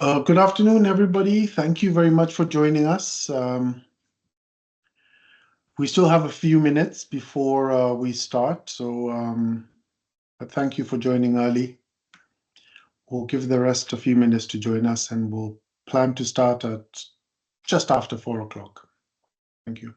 Good afternoon, everybody. Thank you very much for joining us. We still have a few minutes before we start, but thank you for joining early. We'll give the rest a few minutes to join us, and we'll plan to start at just after 4 o'clock. Thank you.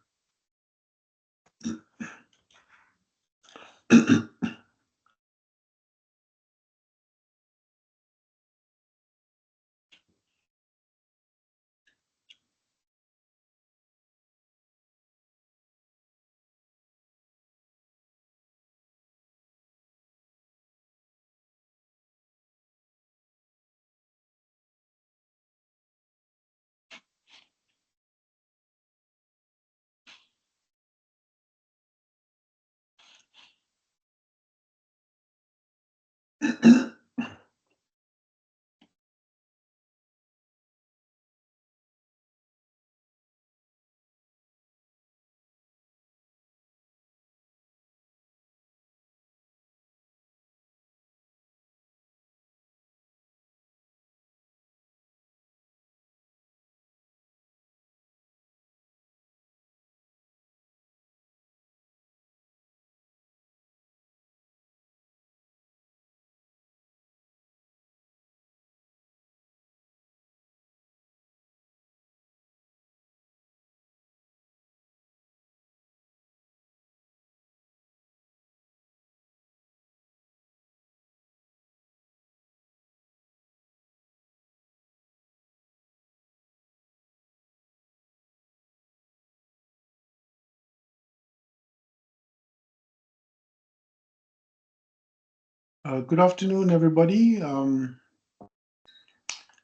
Good afternoon, everybody.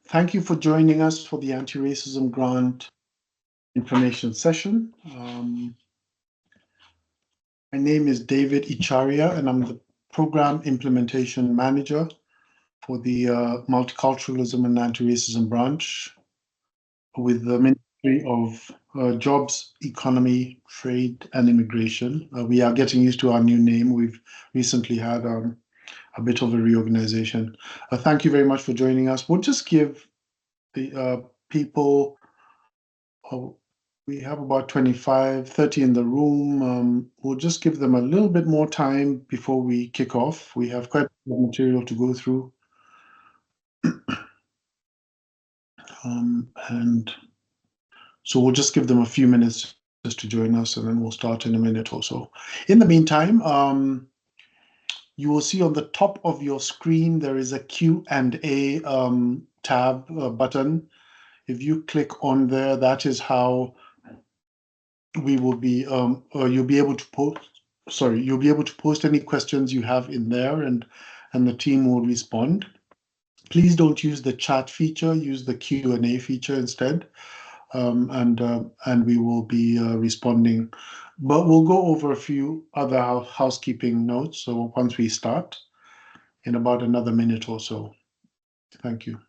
Thank you for joining us for the Anti-Racism Grant information session. My name is David Icharia, and I'm the Program Implementation Manager for the Multiculturalism and Anti-Racism branch with the Ministry of Jobs, Economy, Trade, and Immigration. We are getting used to our new name. We've recently had a bit of a reorganization. Thank you very much for joining us. We'll just give the people, we have about 25, 30 in the room. We'll just give them a little bit more time before we kick off. We have quite a bit of material to go through. And so we'll just give them a few minutes just to join us, and then we'll start in a minute or so. In the meantime, you will see on the top of your screen, there is a Q&A tab button. If you click on there, that is how we will be, you'll be able to post any questions you have in there, and the team will respond. Please don't use the chat feature, use the Q&A feature instead, and we will be responding. But we'll go over a few other housekeeping notes, so once we start, in about another minute or so. Thank you.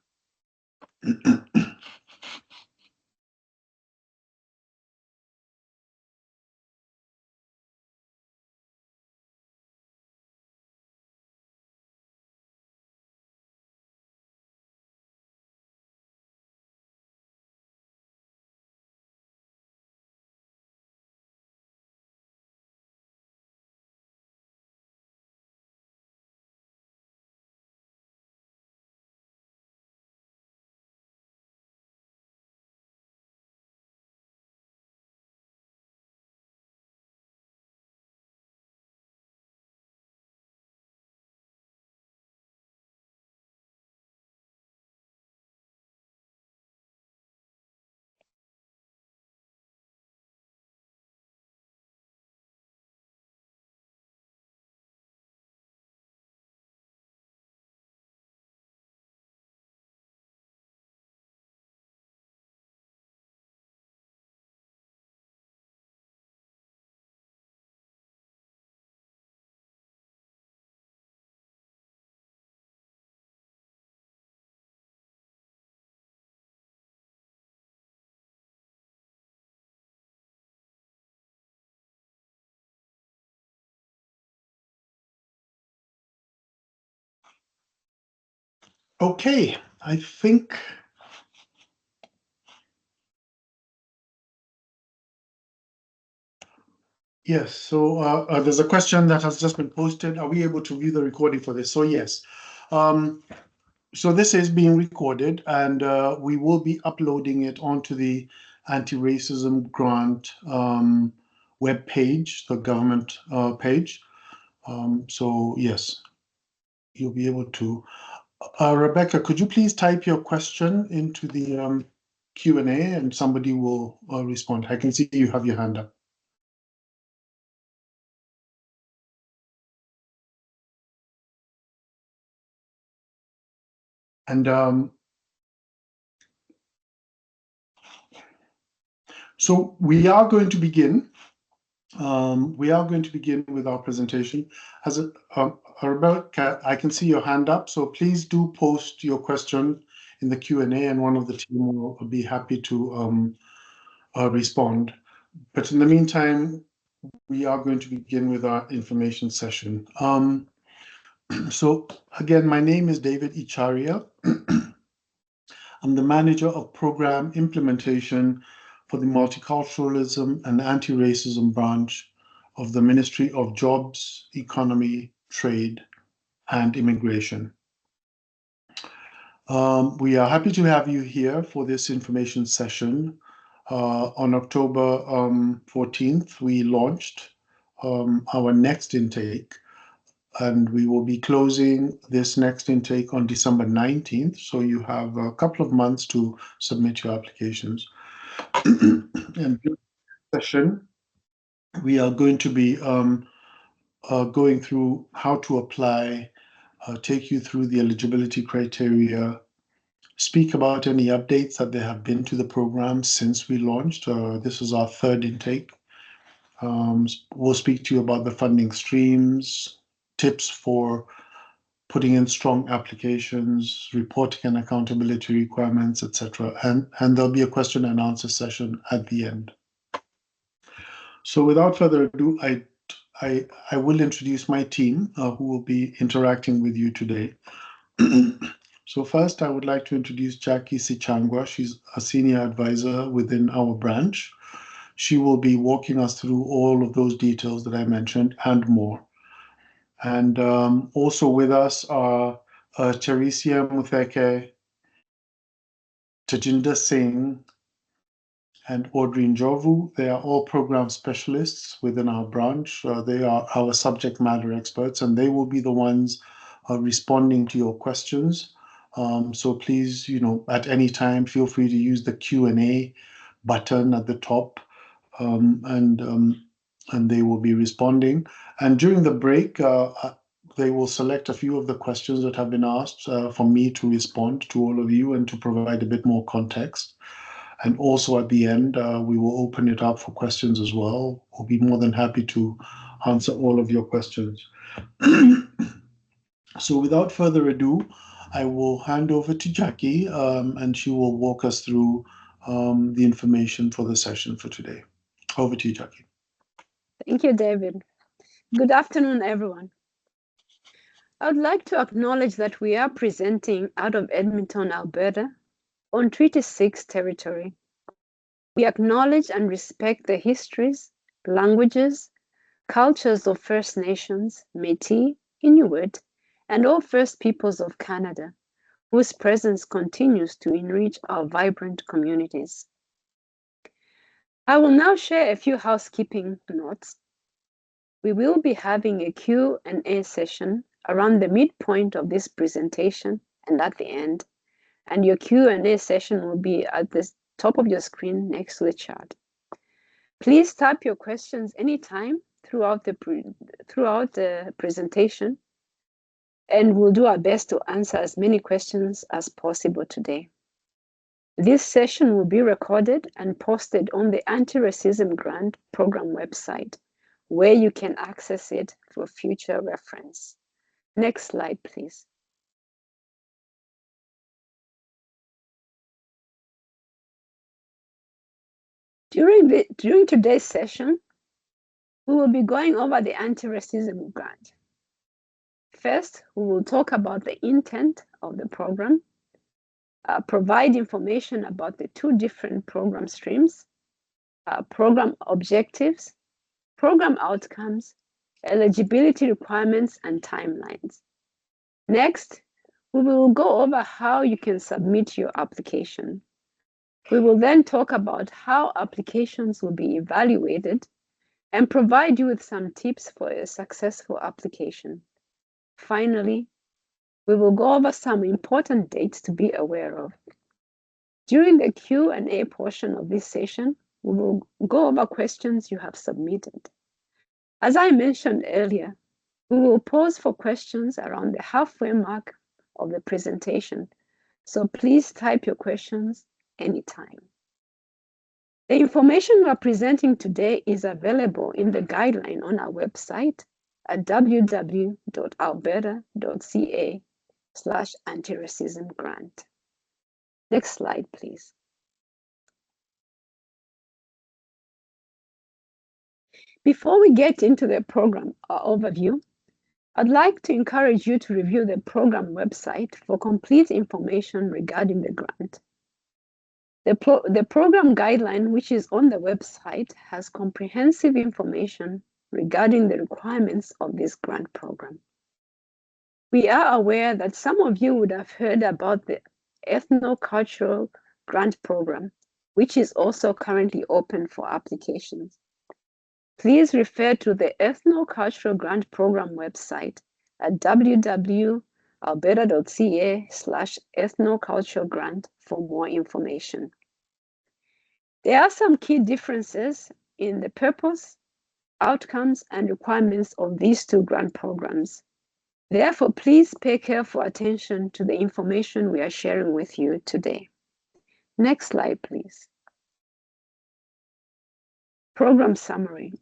Okay, I think Yes, so there's a question that has just been posted. Are we able to view the recording for this? So yes. So this is being recorded, and we will be uploading it onto the Anti-Racism Grant web page, the government page. So yes, you'll be able to. Rebecca, could you please type your question into the Q&A and somebody will respond? I can see you have your hand up. And so we are going to begin. With our presentation. Rebecca, I can see your hand up, so please do post your question in the Q&A, and one of the team will be happy to respond. But in the meantime, we are going to begin with our information session. So again, my name is David Icharia. I'm the manager of program implementation for the Multiculturalism and Anti-Racism branch of the Ministry of Jobs, Economy, Trade, and Immigration. We are happy to have you here for this information session. On October 14th, we launched our next intake, and we will be closing this next intake on December 19th. So you have a couple of months to submit your applications. And during this session, we are going to be going through how to apply, take you through the eligibility criteria, speak about any updates that there have been to the program since we launched. This is our third intake. We'll speak to you about the funding streams, tips for putting in strong applications, reporting and accountability requirements, etc. And there'll be a question and answer session at the end. So without further ado, I will introduce my team who will be interacting with you today. So first, I would like to introduce Jackie Sichangwa. She's a senior advisor within our branch. She will be walking us through all of those details that I mentioned and more. And also with us are Charisia Mutheke, Tajinder Singh, and Audrey Njovu. They are all program specialists within our branch. They are our subject matter experts, and they will be the ones responding to your questions. So please, at any time, feel free to use the Q&A button at the top, and they will be responding. And during the break, they will select a few of the questions that have been asked for me to respond to all of you and to provide a bit more context. And also at the end, we will open it up for questions as well. We'll be more than happy to answer all of your questions. So without further ado, I will hand over to Jackie, and she will walk us through the information for the session for today. Over to you, Jackie. Thank you, David. Good afternoon, everyone. I would like to acknowledge that we are presenting out of Edmonton, Alberta, on Treaty 6 territory. We acknowledge and respect the histories, languages, cultures of First Nations, Métis, Inuit, and all First Peoples of Canada, whose presence continues to enrich our vibrant communities. I will now share a few housekeeping notes. We will be having a Q&A session around the midpoint of this presentation and at the end, and your Q&A session will be at the top of your screen next to the chat. Please type your questions anytime throughout the presentation, and we'll do our best to answer as many questions as possible today. This session will be recorded and posted on the Anti-Racism Grant Program website, where you can access it for future reference. Next slide, please. During today's session, we will be going over the Anti-Racism Grant. First, we will talk about the intent of the program, provide information about the two different program streams, program objectives, program outcomes, eligibility requirements, and timelines. Next, we will go over how you can submit your application. We will then talk about how applications will be evaluated and provide you with some tips for a successful application. Finally, we will go over some important dates to be aware of. During the Q&A portion of this session, we will go over questions you have submitted. As I mentioned earlier, we will pause for questions around the halfway mark of the presentation, so please type your questions anytime. The information we are presenting today is available in the guideline on our website at www.alberta.ca/anti-racism grant. Next slide, please. Before we get into the program overview, I'd like to encourage you to review the program website for complete information regarding the grant. The program guideline, which is on the website, has comprehensive information regarding the requirements of this grant program. We are aware that some of you would have heard about the Ethno-Cultural Grant Program, which is also currently open for applications. Please refer to the Ethno-Cultural Grant Program website at www.alberta.ca/ethnoculturalgrant for more information. There are some key differences in the purpose, outcomes, and requirements of these two grant programs. Therefore, please pay careful attention to the information we are sharing with you today. Next slide, please. Program summary.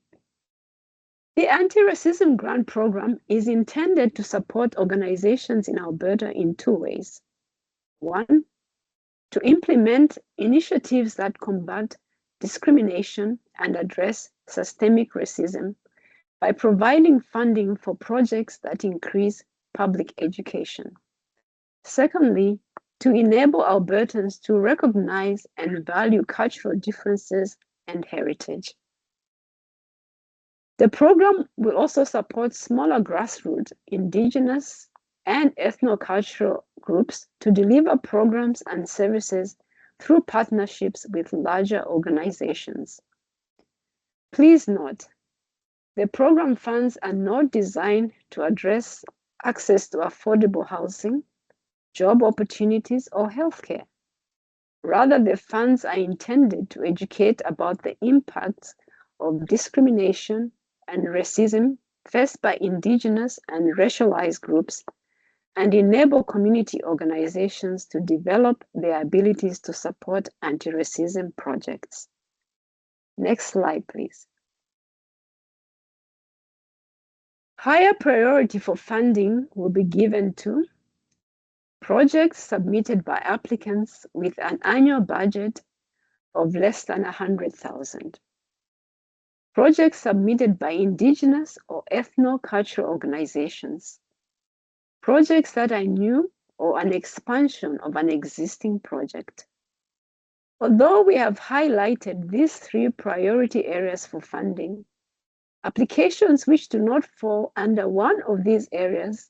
The Anti-Racism Grant Program is intended to support organizations in Alberta in two ways. One, to implement initiatives that combat discrimination and address systemic racism by providing funding for projects that increase public education. Secondly, to enable Albertans to recognize and value cultural differences and heritage. The program will also support smaller grassroots, Indigenous, and ethnocultural groups to deliver programs and services through partnerships with larger organizations. Please note, the program funds are not designed to address access to affordable housing, job opportunities, or healthcare. Rather, the funds are intended to educate about the impacts of discrimination and racism faced by Indigenous and racialized groups and enable community organizations to develop their abilities to support anti-racism projects. Next slide, please. Higher priority for funding will be given to projects submitted by applicants with an annual budget of less than $100,000. Projects submitted by Indigenous or ethno-cultural organizations. Projects that are new or an expansion of an existing project. Although we have highlighted these three priority areas for funding, applications which do not fall under one of these areas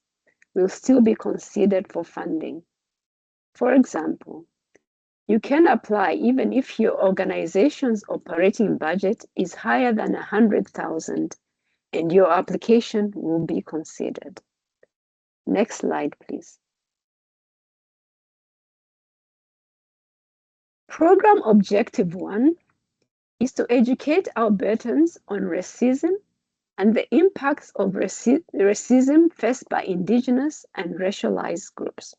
will still be considered for funding. For example, you can apply even if your organization's operating budget is higher than $100,000 and your application will be considered. Next slide, please. Program Objective 1 is to educate Albertans on racism and the impacts of racism faced by Indigenous and racialized groups.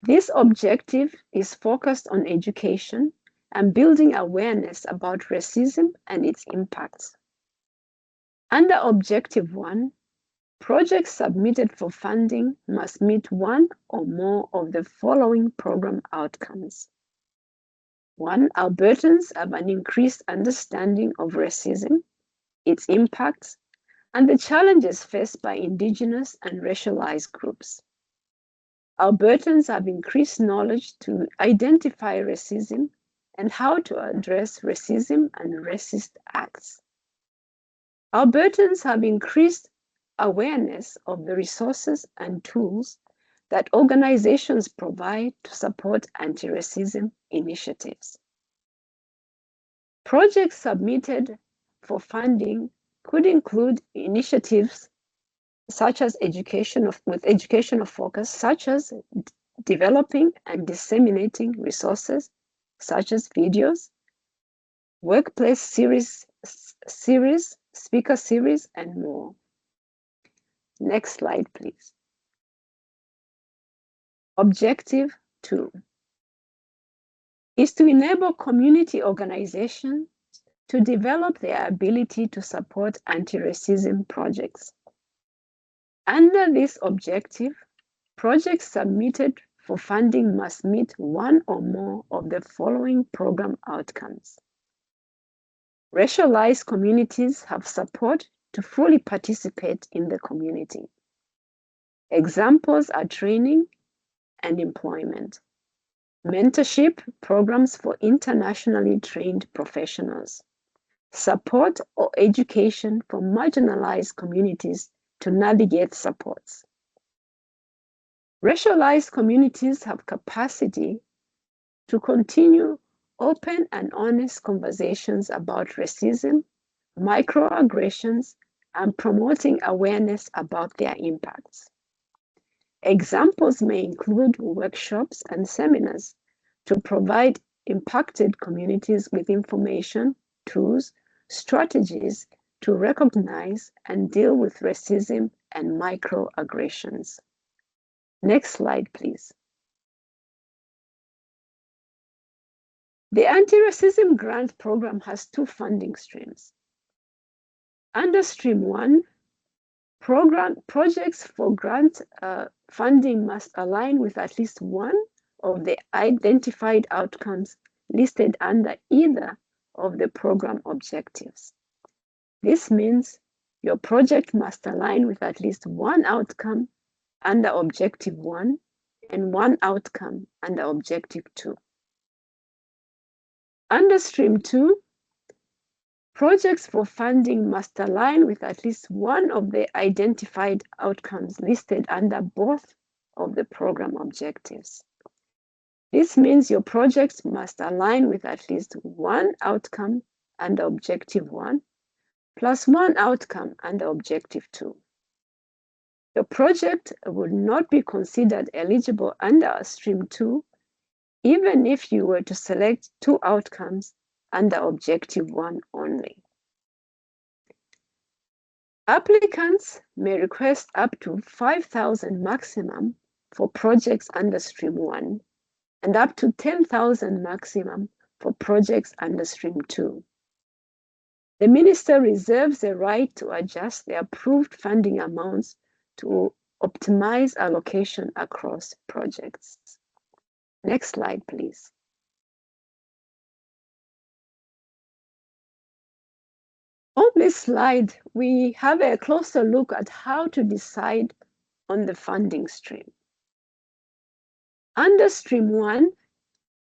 This objective is focused on education and building awareness about racism and its impacts. Under Objective 1, projects submitted for funding must meet one or more of the following program outcomes. 1, Albertans have an increased understanding of racism, its impacts, and the challenges faced by Indigenous and racialized groups. Albertans have increased knowledge to identify racism and how to address racism and racist acts. Albertans have increased awareness of the resources and tools that organizations provide to support anti-racism initiatives. Projects submitted for funding could include initiatives such as with educational focus, such as developing and disseminating resources, such as videos, workplace series, speaker series, and more. Next slide, please. Objective 2 is to enable community organizations to develop their ability to support anti-racism projects. Under this objective, projects submitted for funding must meet one or more of the following program outcomes. Racialized communities have support to fully participate in the community. Examples are training and employment, mentorship programs for internationally trained professionals, support or education for marginalized communities to navigate supports. Racialized communities have capacity to continue open and honest conversations about racism, microaggressions, and promoting awareness about their impacts. Examples may include workshops and seminars to provide impacted communities with information, tools, strategies to recognize and deal with racism and microaggressions. Next slide, please. The Anti-Racism Grant Program has two funding streams. Under Stream 1, projects for grant funding must align with at least one of the identified outcomes listed under either of the program objectives. This means your project must align with at least one outcome under Objective 1 and one outcome under Objective 2. Under Stream 2, projects for funding must align with at least one of the identified outcomes listed under both of the program objectives. This means your project must align with at least one outcome under Objective 1 plus one outcome under Objective 2. Your project would not be considered eligible under Stream 2 even if you were to select two outcomes under Objective 1 only. Applicants may request up to 5,000 maximum for projects under Stream 1 and up to 10,000 maximum for projects under Stream 2. The Minister reserves the right to adjust the approved funding amounts to optimize allocation across projects. Next slide, please. On this slide, we have a closer look at how to decide on the funding stream. Under Stream 1,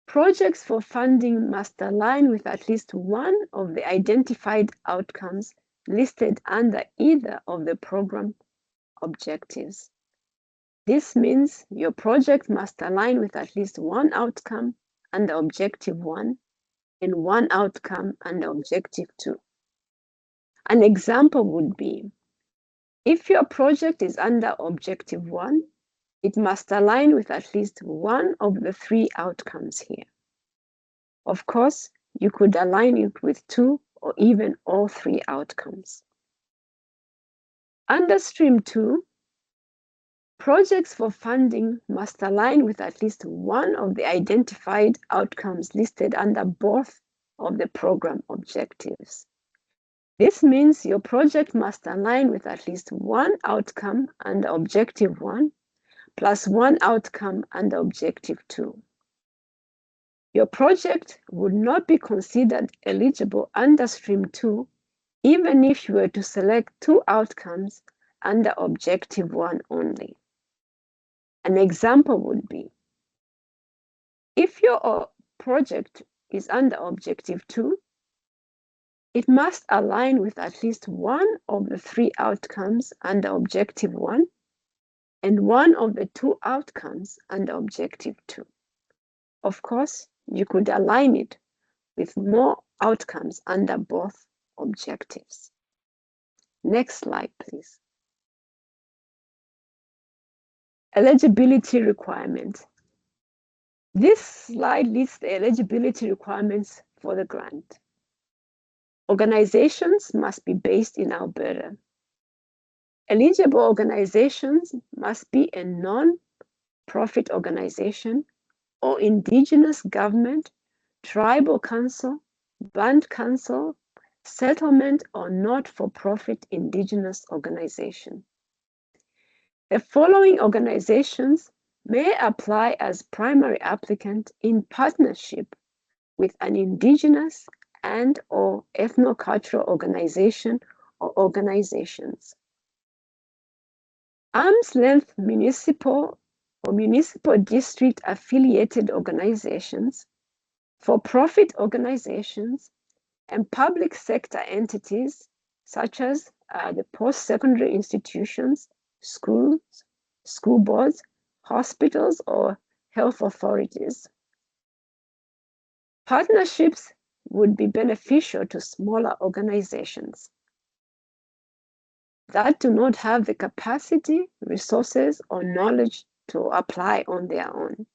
projects for funding must align with at least one of the identified outcomes listed under either of the program objectives. This means your project must align with at least one outcome under Objective 1 and one outcome under Objective 2. An example would be, if your project is under Objective 1, it must align with at least one of the three outcomes here. Of course, you could align it with two or even all three outcomes. Under Stream 2, projects for funding must align with at least one of the identified outcomes listed under both of the program objectives. This means your project must align with at least one outcome under Objective 1 plus one outcome under Objective 2. Your project would not be considered eligible under Stream 2 even if you were to select two outcomes under Objective 1 only. An example would be, if your project is under Objective 2, It must align with at least one of the 3 outcomes under Objective 1 and one of the 2 outcomes under Objective 2. Of course, you could align it with more outcomes under both objectives. Next slide, please. Eligibility requirements. This slide lists the eligibility requirements for the grant. Organizations must be based in Alberta. Eligible organizations must be a non-profit organization or Indigenous government, tribal council, band council, settlement, or not-for-profit Indigenous organization. The following organizations may apply as primary applicant in partnership with an Indigenous and/or ethnocultural organization or organizations. Arm's length municipal or municipal district affiliated organizations, for-profit organizations, and public sector entities such as the post-secondary institutions, schools, school boards, hospitals, or health authorities. Partnerships would be beneficial to smaller organizations that do not have the capacity, resources, or knowledge to apply on their own.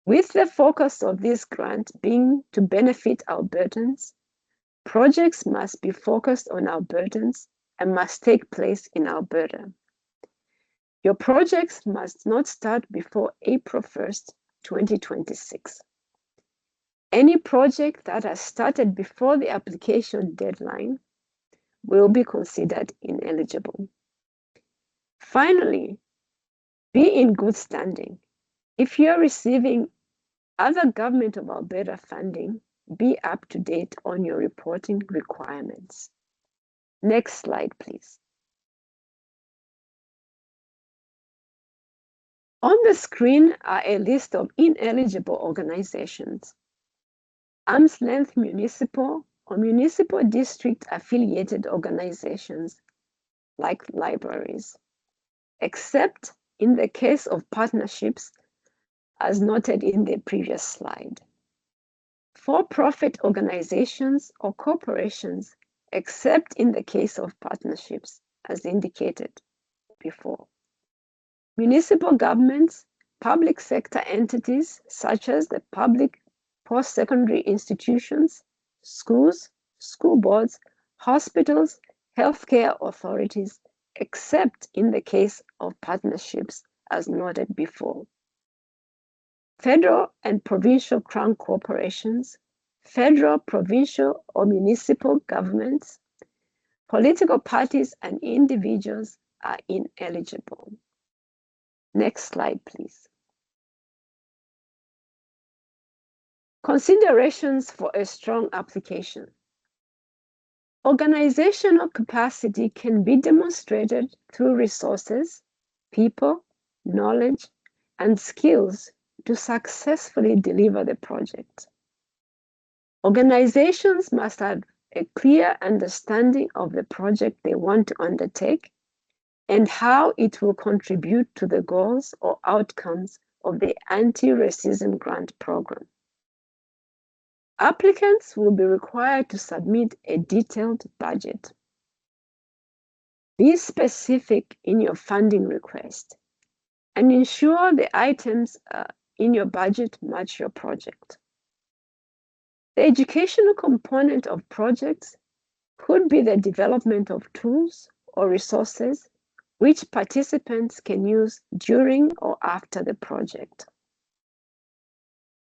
With the focus of this grant being to benefit Albertans, projects must be focused on Albertans and must take place in Alberta. Your projects must not start before April 1st, 2026. Any project that has started before the application deadline will be considered ineligible. Finally, be in good standing. If you're receiving other Government of Alberta funding, be up to date on your reporting requirements. Next slide, please. On the screen are a list of ineligible organizations. Arm's length municipal or municipal district affiliated organizations like libraries, except in the case of partnerships as noted in the previous slide. For-profit organizations or corporations, except in the case of partnerships as indicated before. Municipal governments, public sector entities such as the public post-secondary institutions, schools, school boards, hospitals, healthcare authorities, except in the case of partnerships as noted before. Federal and provincial crown corporations, federal, provincial, or municipal governments, political parties, and individuals are ineligible. Next slide, please. Considerations for a strong application. Organizational capacity can be demonstrated through resources, people, knowledge, and skills to successfully deliver the project. Organizations must have a clear understanding of the project they want to undertake and how it will contribute to the goals or outcomes of the Anti-Racism Grant Program. Applicants will be required to submit a detailed budget. Be specific in your funding request and ensure the items in your budget match your project. The educational component of projects could be the development of tools or resources which participants can use during or after the project.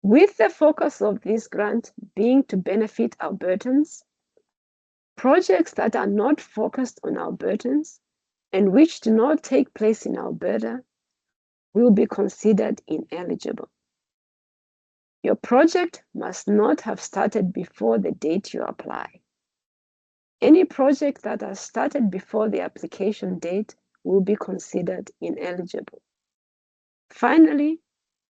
With the focus of this grant being to benefit Albertans, projects that are not focused on Albertans and which do not take place in Alberta will be considered ineligible. Your project must not have started before the date you apply. Any project that has started before the application date will be considered ineligible. Finally,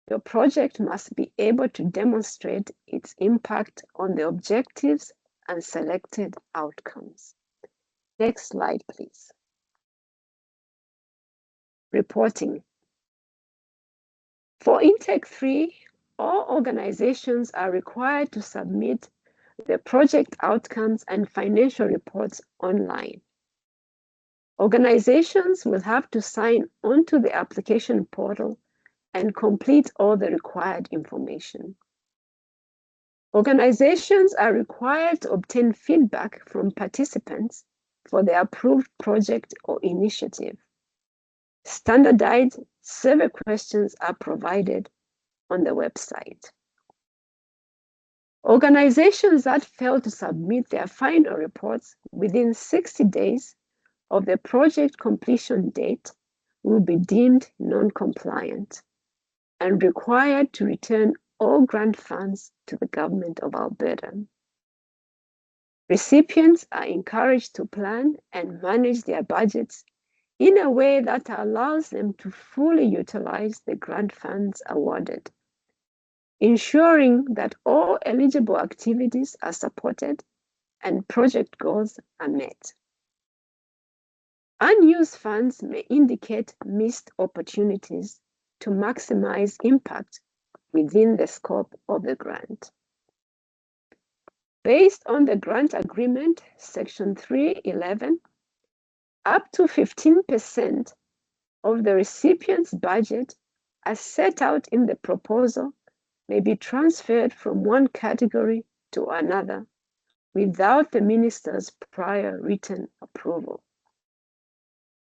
your project must be able to demonstrate its impact on the objectives and selected outcomes. Next slide, please. Reporting. For Intake 3, all organizations are required to submit the project outcomes and financial reports online. Organizations will have to sign onto the application portal and complete all the required information. Organizations are required to obtain feedback from participants for the approved project or initiative. Standardized survey questions are provided on the website. Organizations that fail to submit their final reports within 60 days of the project completion date will be deemed non-compliant and required to return all grant funds to the Government of Alberta. Recipients are encouraged to plan and manage their budgets in a way that allows them to fully utilize the grant funds awarded, ensuring that all eligible activities are supported and project goals are met. Unused funds may indicate missed opportunities to maximize impact within the scope of the grant. Based on the grant agreement, Section 311, up to 15% of the recipient's budget as set out in the proposal may be transferred from one category to another without the minister's prior written approval.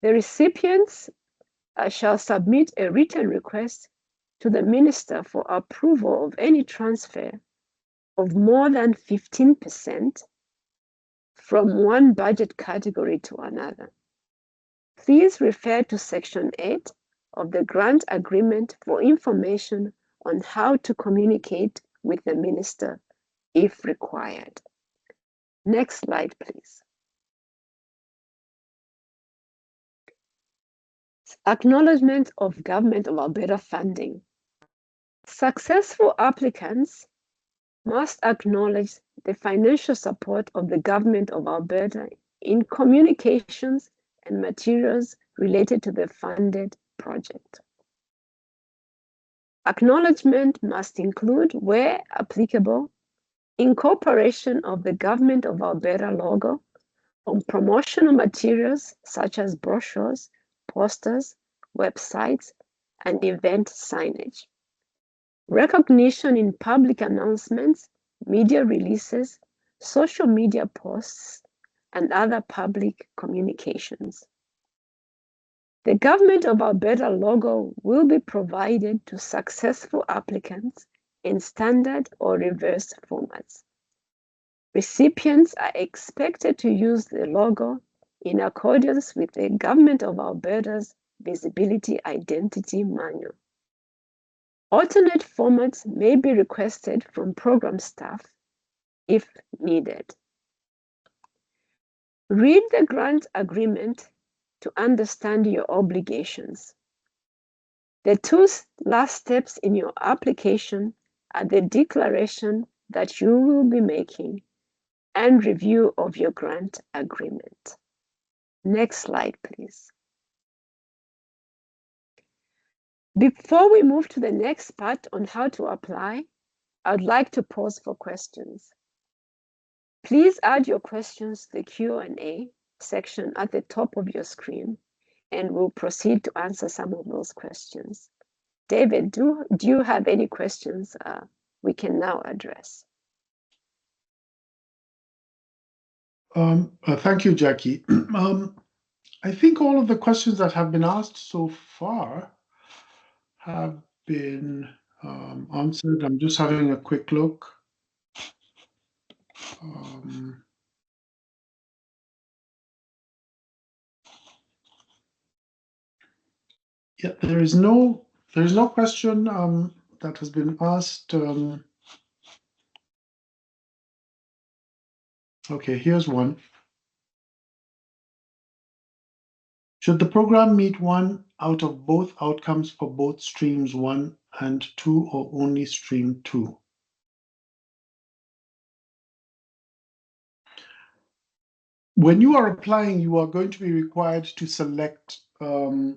The recipients shall submit a written request to the minister for approval of any transfer of more than 15% from one budget category to another. Please refer to Section 8 of the grant agreement for information on how to communicate with the minister if required. Next slide, please. Acknowledgement of Government of Alberta funding. Successful applicants must acknowledge the financial support of the Government of Alberta in communications and materials related to the funded project. Acknowledgement must include, where applicable, incorporation of the Government of Alberta logo on promotional materials such as brochures, posters, websites, and event signage. Recognition in public announcements, media releases, social media posts, and other public communications. The Government of Alberta logo will be provided to successful applicants in standard or reversed formats. Recipients are expected to use the logo in accordance with the Government of Alberta's Visibility Identity Manual. Alternate formats may be requested from program staff if needed. Read the grant agreement to understand your obligations. The two last steps in your application are the declaration that you will be making and review of your grant agreement. Next slide, please. Before we move to the next part on how to apply, I'd like to pause for questions. Please add your questions to the Q&A section at the top of your screen, and we'll proceed to answer some of those questions. David, do you have any questions we can now address? Thank you, Jackie. I think all of the questions that have been asked so far have been answered. I'm just having a quick look. Yeah, there is no question that has been asked. Okay, here's one. Should the program meet one out of both outcomes for both streams 1 and 2, or only stream 2? when you are applying, you are going to be required to select a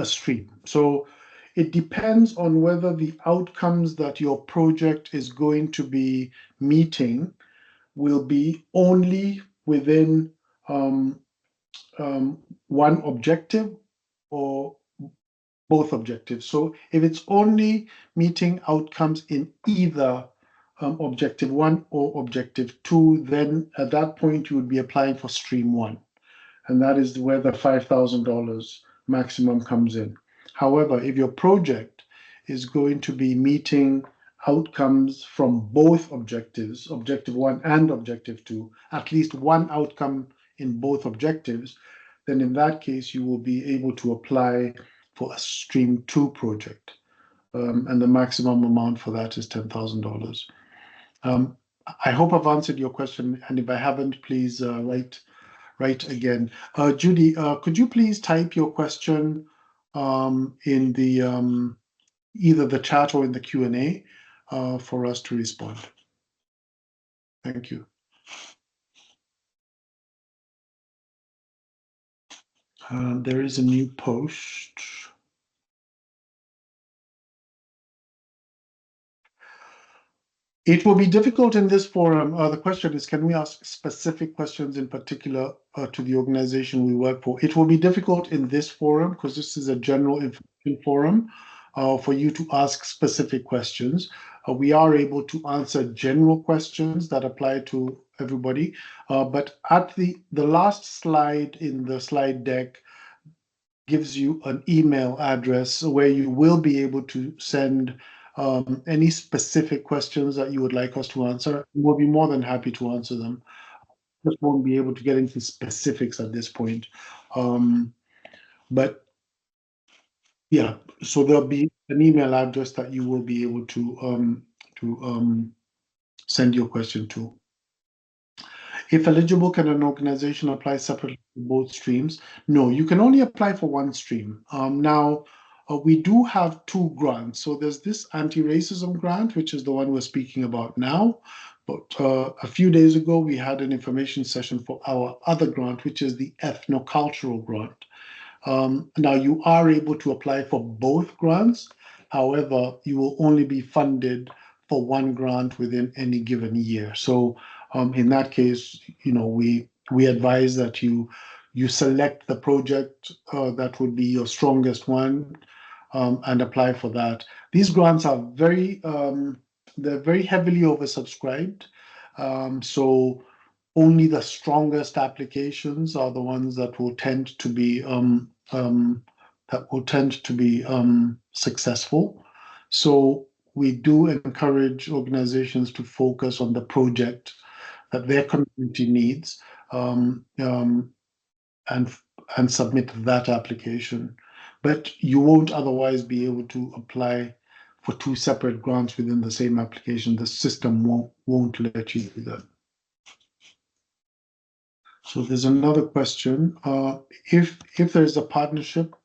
stream. So it depends on whether the outcomes that your project is going to be meeting will be only within one objective or both objectives. So if it's only meeting outcomes in either objective 1 or objective 2, then at that point you would be applying for stream 1. And that is where the $5,000 maximum comes in. However, if your project is going to be meeting outcomes from both objectives, objective 1 and objective 2, at least one outcome in both objectives, then in that case, you will be able to apply for a stream 2 project. And the maximum amount for that is $10,000. I hope I've answered your question, and if I haven't, please write again. Judy, could you please type your question in the either the chat or in the Q&A for us to respond? Thank you. There is a new post. It will be difficult in this forum. The question is, can we ask specific questions in particular to the organization we work for? It will be difficult in this forum because this is a general information forum for you to ask specific questions. We are able to answer general questions that apply to everybody. But at the last slide in the slide deck gives you an email address where you will be able to send any specific questions that you would like us to answer. We'll be more than happy to answer them. Just won't be able to get into specifics at this point. But yeah, so there'll be an email address that you will be able to send your question to. If eligible, can an organization apply separately for both streams? No, you can only apply for one stream. Now, we do have 2 grants. So there's this anti-racism grant, which is the one we're speaking about now. But a few days ago, we had an information session for our other grant, which is the ethnocultural grant. Now, you are able to apply for both grants. However, you will only be funded for one grant within any given year. So in that case, we advise that you select the project that would be your strongest one and apply for that. These grants are they're very heavily oversubscribed. So only the strongest applications are the ones that will tend to be successful. So we do encourage organizations to focus on the project that their community needs and submit that application. But you won't otherwise be able to apply for 2 separate grants within the same application. The system won't let you do that. So there's another question. If there's a partnership,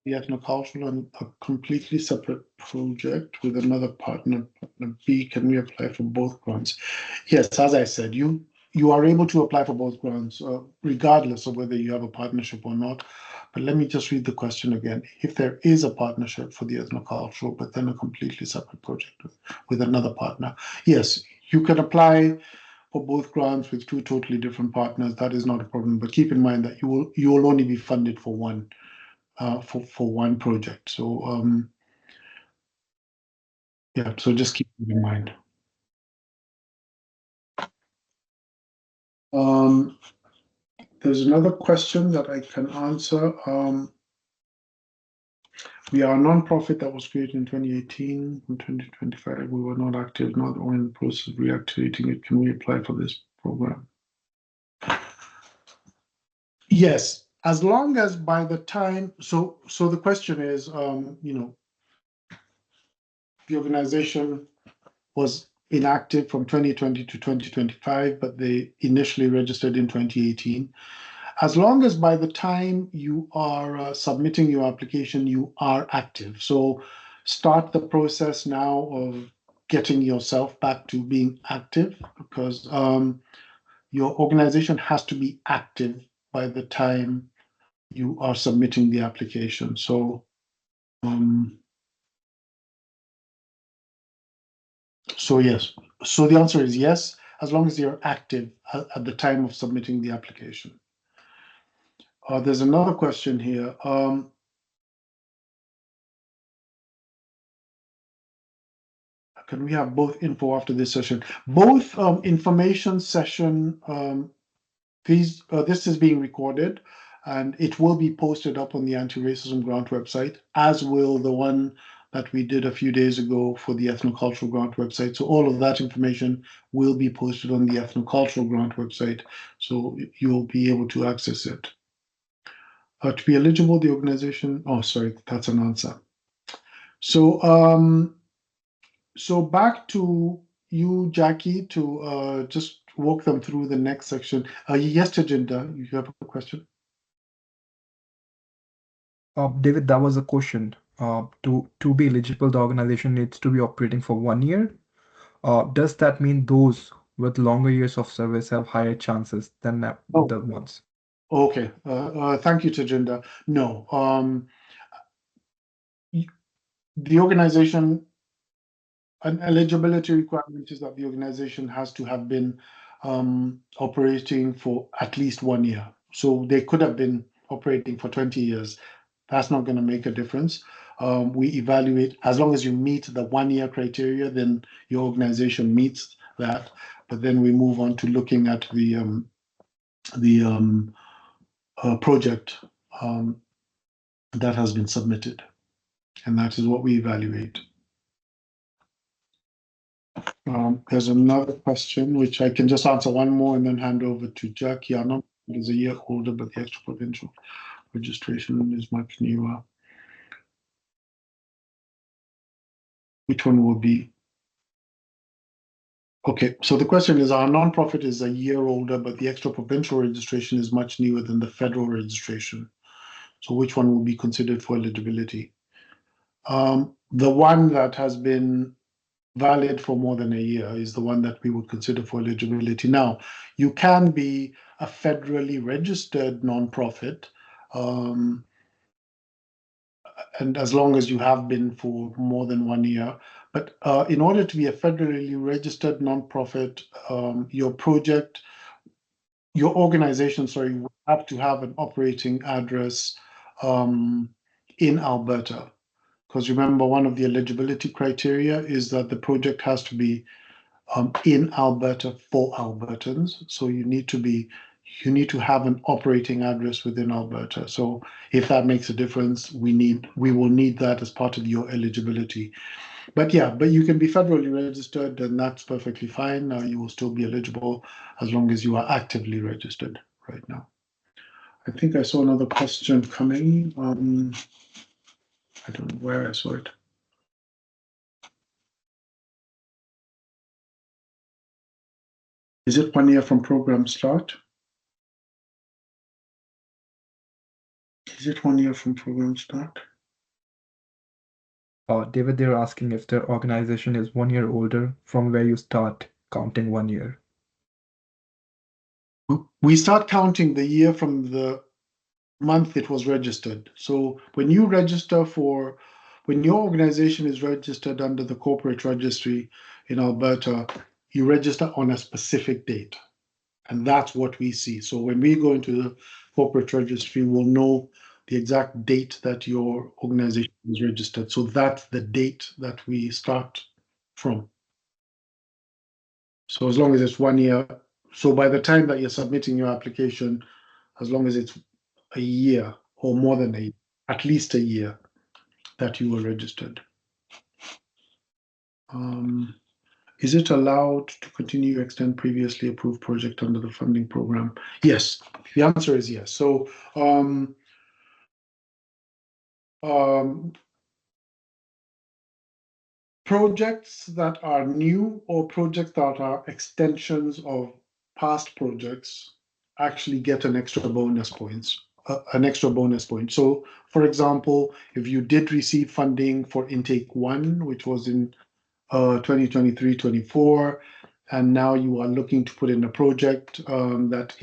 the ethnocultural and a completely separate project with another partner B, can we apply for both grants? Yes, as I said, you are able to apply for both grants, regardless of whether you have a partnership or not. But let me just read the question again. If there is a partnership for the ethnocultural, but then a completely separate project with another partner, yes, you can apply for both grants with 2 totally different partners. That is not a problem. But keep in mind that you will only be funded for one. For one project. So yeah, so just keep it in mind. There's another question that I can answer. We are a nonprofit that was created in 2018. In 2025, we were not active, not only in the process of reactivating it. Can we apply for this program? Yes, as long as by the time, so the question is, the organization was inactive from 2020 to 2025, but they initially registered in 2018. As long as by the time you are submitting your application, you are active. So start the process now of getting yourself back to being active, because your organization has to be active by the time you are submitting the application. So yes. So the answer is yes, as long as you're active at the time of submitting the application. There's another question here. Can we have both info after this session? Both information session, this is being recorded and it will be posted up on the Anti-Racism Grant website, as will the one that we did a few days ago for the Ethnocultural Grant website. So all of that information will be posted on the Ethnocultural Grant website, so you'll be able to access it. To be eligible, the organization, oh, sorry, that's an answer. So, so back to you, Jackie, to just walk them through the next section. Yes, Tajinder, you have a question? David, that was a question. To be eligible, the organization needs to be operating for 1 year. Does that mean those with longer years of service have higher chances than the ones? Okay. Thank you, Tajinder. No. The organization, an eligibility requirement is that the organization has to have been operating for at least 1 year. So they could have been operating for 20 years. That's not going to make a difference. We evaluate, as long as you meet the 1 year criteria, then your organization meets that. But then we move on to looking at the project that has been submitted. And that is what we evaluate. There's another question, which I can just answer one more and then hand over to Jack Yano. He's a year older, but the extra provincial registration is much newer. Which one will be? Okay, so the question is, our nonprofit is a year older, but the extra provincial registration is much newer than the federal registration. So which one will be considered for eligibility? The one that has been valid for more than a year is the one that we would consider for eligibility. Now, you can be a federally registered nonprofit, and as long as you have been for more than 1 year. But in order to be a federally registered nonprofit, your organization, will have to have an operating address in Alberta. Because remember, one of the eligibility criteria is that the project has to be in Alberta for Albertans. So you need to have an operating address within Alberta. So if that makes a difference, we will need that as part of your eligibility. But you can be federally registered, and that's perfectly fine. You will still be eligible as long as you are actively registered right now. I think I saw another question coming. I don't know where I saw it. Is it 1 year from program start? Is it 1 year from program start? David, they're asking if the organization is 1 year older from where you start counting 1 year. We start counting the year from the month it was registered. So when your organization is registered under the corporate registry in Alberta, you register on a specific date. And that's what we see. So when we go into the corporate registry, we'll know the exact date that your organization is registered. So that's the date that we start from. So as long as it's 1 year, so by the time that you're submitting your application, as long as it's a year or more than at least a year that you were registered. Is it allowed to continue to extend previously approved project under the funding program? Yes, the answer is yes. So projects that are new or projects that are extensions of past projects actually get an extra bonus point. So, for example, if you did receive funding for intake 1, which was in 2023-24, and now you are looking to put in a project that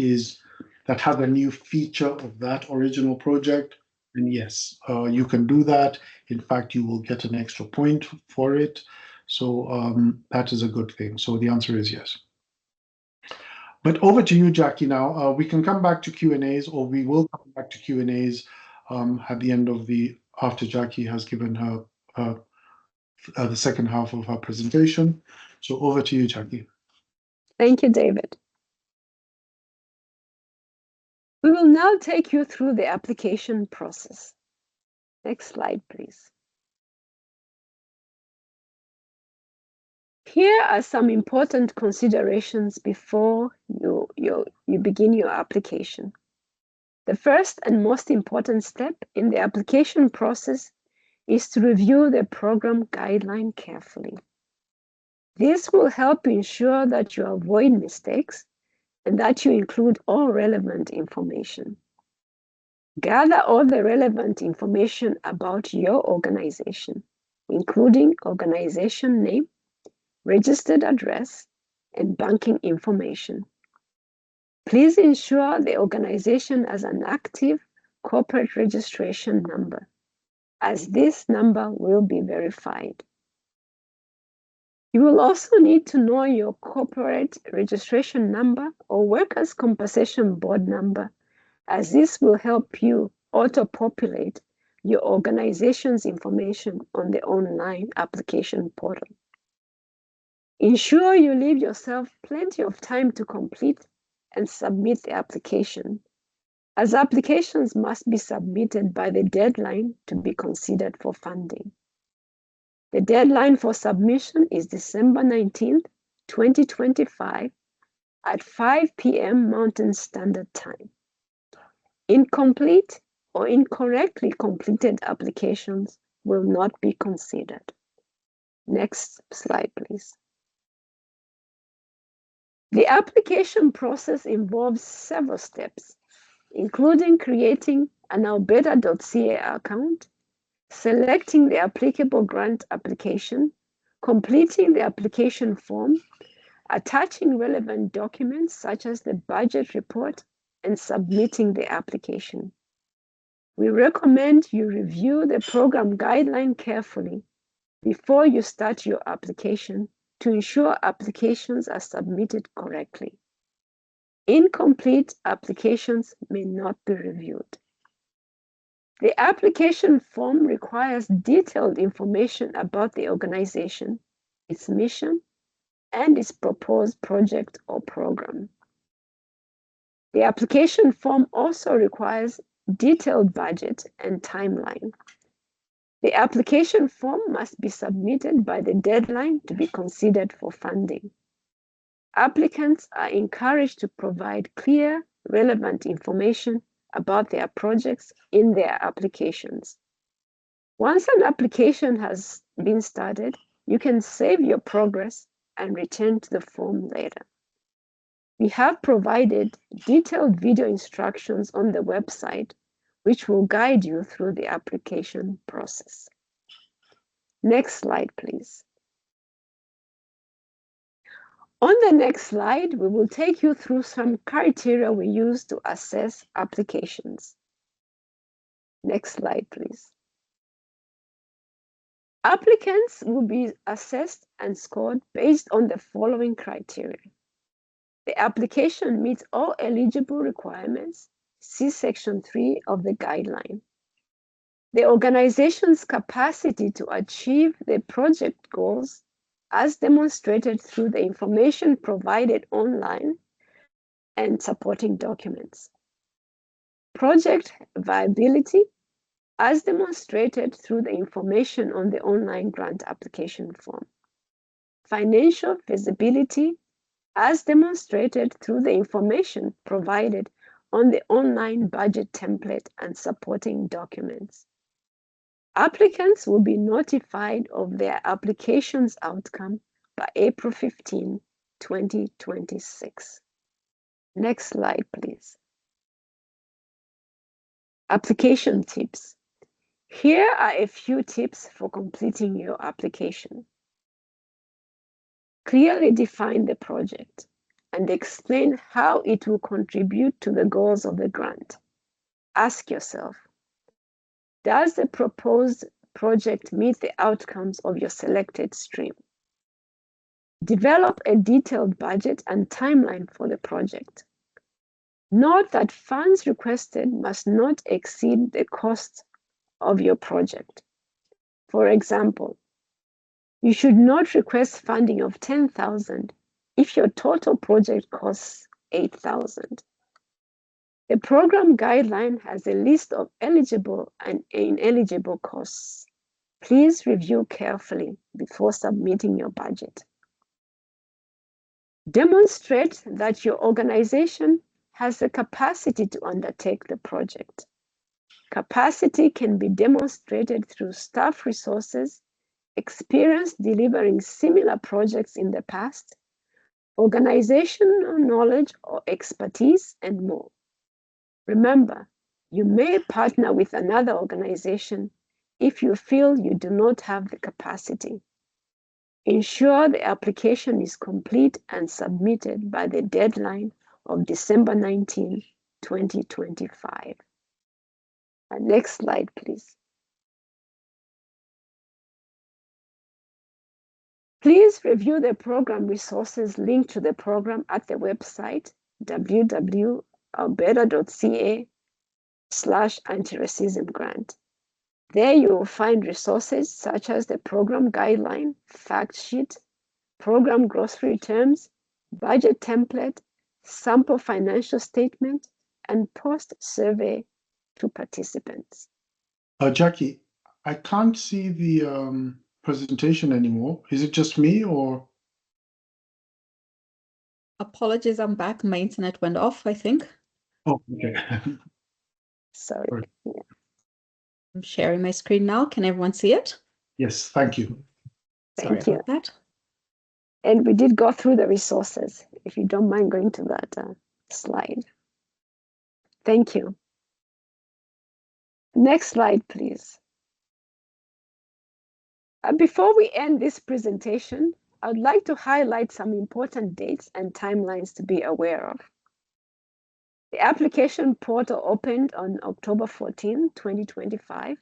has a new feature of that original project, then yes, you can do that. In fact, you will get an extra point for it. So that is a good thing. So the answer is yes. But over to you, Jackie, now. We can come back to Q&As, or we will come back to Q&As at the end of after Jackie has given her the second half of her presentation. So over to you, Jackie. Thank you, David. We will now take you through the application process. Next slide, please. Here are some important considerations before you begin your application. The first and most important step in the application process is to review the program guideline carefully. This will help ensure that you avoid mistakes and that you include all relevant information. Gather all the relevant information about your organization, including organization name, registered address, and banking information. Please ensure the organization has an active corporate registration number, as this number will be verified. You will also need to know your corporate registration number or Workers' Compensation Board number, as this will help you auto-populate your organization's information on the online application portal. Ensure you leave yourself plenty of time to complete and submit the application, as applications must be submitted by the deadline to be considered for funding. The deadline for submission is December 19th, 2025 at 5 p.m. Mountain Standard Time. Incomplete or incorrectly completed applications will not be considered. Next slide, please. The application process involves several steps, including creating an alberta.ca account, selecting the applicable grant application, completing the application form, attaching relevant documents such as the budget report, and submitting the application. We recommend you review the program guideline carefully before you start your application to ensure applications are submitted correctly. Incomplete applications may not be reviewed. The application form requires detailed information about the organization, its mission, and its proposed project or program. The application form also requires detailed budget and timeline. The application form must be submitted by the deadline to be considered for funding. Applicants are encouraged to provide clear, relevant information about their projects in their applications. Once an application has been started, you can save your progress and return to the form later. We have provided detailed video instructions on the website, which will guide you through the application process. Next slide, please. On the next slide, we will take you through some criteria we use to assess applications. Next slide, please. Applicants will be assessed and scored based on the following criteria. The application meets all eligible requirements. See Section 3 of the guideline. The organization's capacity to achieve the project goals as demonstrated through the information provided online and supporting documents. Project viability as demonstrated through the information on the online grant application form. Financial feasibility as demonstrated through the information provided on the online budget template and supporting documents. Applicants will be notified of their application's outcome by April 15, 2026. Next slide, please. Application tips. Here are a few tips for completing your application. Clearly define the project and explain how it will contribute to the goals of the grant. Ask yourself, does the proposed project meet the outcomes of your selected stream? Develop a detailed budget and timeline for the project. Note that funds requested must not exceed the cost of your project. For example, you should not request funding of $10,000 if your total project costs $8,000. The program guideline has a list of eligible and ineligible costs. Please review carefully before submitting your budget. Demonstrate that your organization has the capacity to undertake the project. Capacity can be demonstrated through staff resources, experience delivering similar projects in the past, organizational knowledge or expertise, and more. Remember, you may partner with another organization if you feel you do not have the capacity. Ensure the application is complete and submitted by the deadline of December 19, 2025. Next slide, please. Please review the program resources linked to the program at the website www.alberta.ca/anti-racism grant. There you will find resources such as the program guideline, fact sheet, program grocery terms, budget template, sample financial statement, and post survey to participants. Jackie, I can't see the presentation anymore. Is it just me or? Apologies, I'm back. My internet went off, I think. Oh, okay. Sorry. Yeah. I'm sharing my screen now. Can everyone see it? Yes, thank you. Sorry Thank you. about that. And we did go through the resources, if you don't mind going to that slide. Thank you. Next slide, please. Before we end this presentation, I would like to highlight some important dates and timelines to be aware of. The application portal opened on October 14, 2025.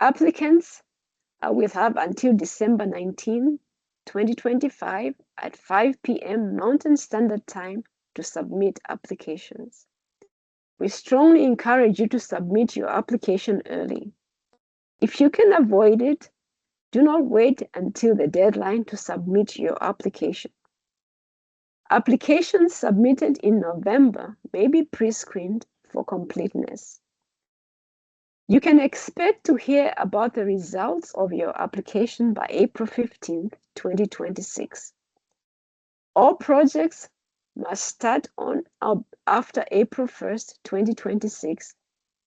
Applicants will have until December 19, 2025 at 5 p.m. Mountain Standard Time to submit applications. We strongly encourage you to submit your application early. If you can avoid it, do not wait until the deadline to submit your application. Applications submitted in November may be pre-screened for completeness. You can expect to hear about the results of your application by April 15, 2026. All projects must start on or after April 1st, 2026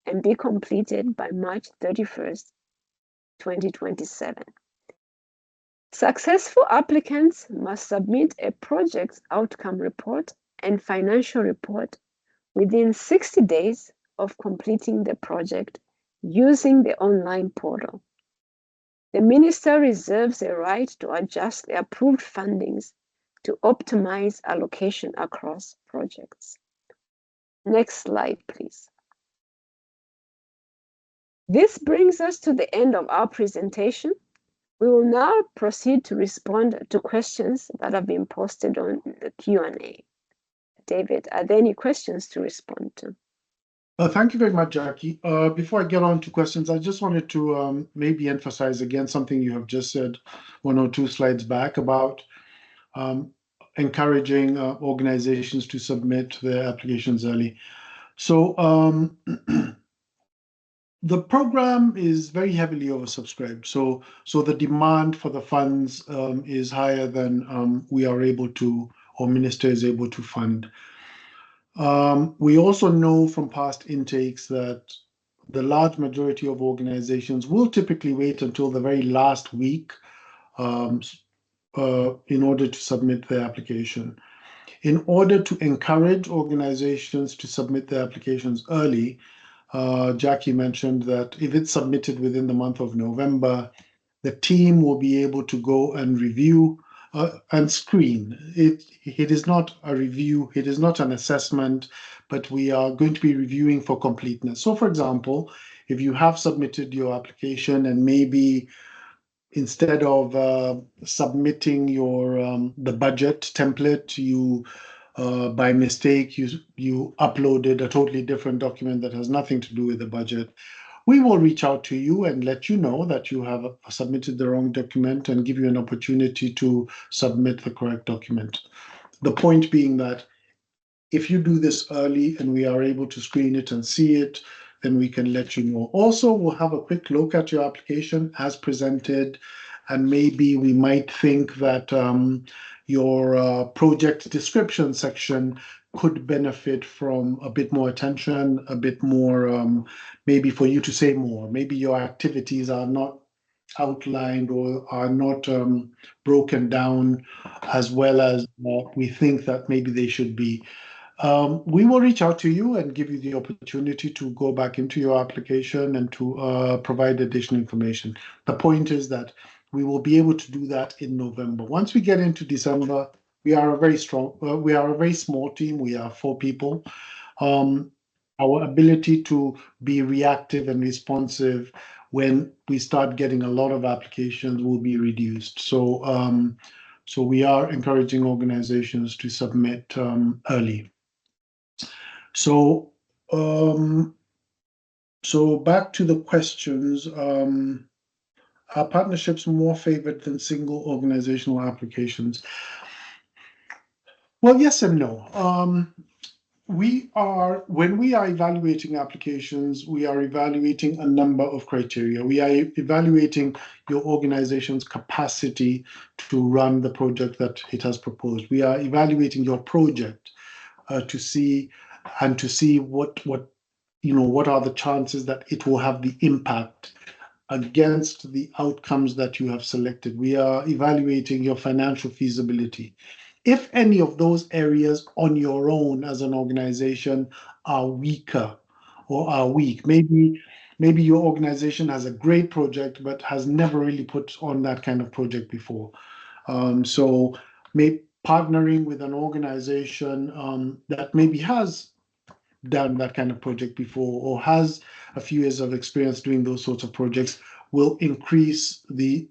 and be completed by March 31st, 2027. Successful applicants must submit a project outcome report and financial report within 60 days of completing the project using the online portal. The Minister reserves the right to adjust the approved fundings to optimize allocation across projects. Next slide, please. This brings us to the end of our presentation. We will now proceed to respond to questions that have been posted on the Q&A. David, are there any questions to respond to? Thank you very much, Jackie. Before I get on to questions, I just wanted to maybe emphasize again something you have just said 1 or 2 slides back about encouraging organizations to submit their applications early. So the program is very heavily oversubscribed. So the demand for the funds is higher than we are able to, or Minister is able to fund. We also know from past intakes that the large majority of organizations will typically wait until the very last week in order to submit their application. In order to encourage organizations to submit their applications early, Jackie mentioned that if it's submitted within the month of November, the team will be able to go and review and screen. It is not a review, it is not an assessment, but we are going to be reviewing for completeness. So for example, if you have submitted your application and maybe instead of submitting your the budget template, you by mistake you uploaded a totally different document that has nothing to do with the budget, we will reach out to you and let you know that you have submitted the wrong document and give you an opportunity to submit the correct document. The point being that if you do this early and we are able to screen it and see it, then we can let you know. Also, we'll have a quick look at your application as presented, and maybe we might think that your project description section could benefit from a bit more attention, a bit more, maybe for you to say more. Maybe your activities are not outlined or are not broken down as well as we think that maybe they should be. We will reach out to you and give you the opportunity to go back into your application and to provide additional information. The point is that we will be able to do that in November. Once we get into December, we are a very small team. We are 4 people. Our ability to be reactive and responsive when we start getting a lot of applications will be reduced. So we are encouraging organizations to submit early. So back to the questions. Are partnerships more favored than single organizational applications? Well, yes and no. When we are evaluating applications, we are evaluating a number of criteria. We are evaluating your organization's capacity to run the project that it has proposed. We are evaluating your project to see what are the chances that it will have the impact against the outcomes that you have selected. We are evaluating your financial feasibility. If any of those areas on your own as an organization are weaker or are weak, maybe your organization has a great project but has never really put on that kind of project before. So maybe partnering with an organization that maybe has done that kind of project before or has a few years of experience doing those sorts of projects will increase the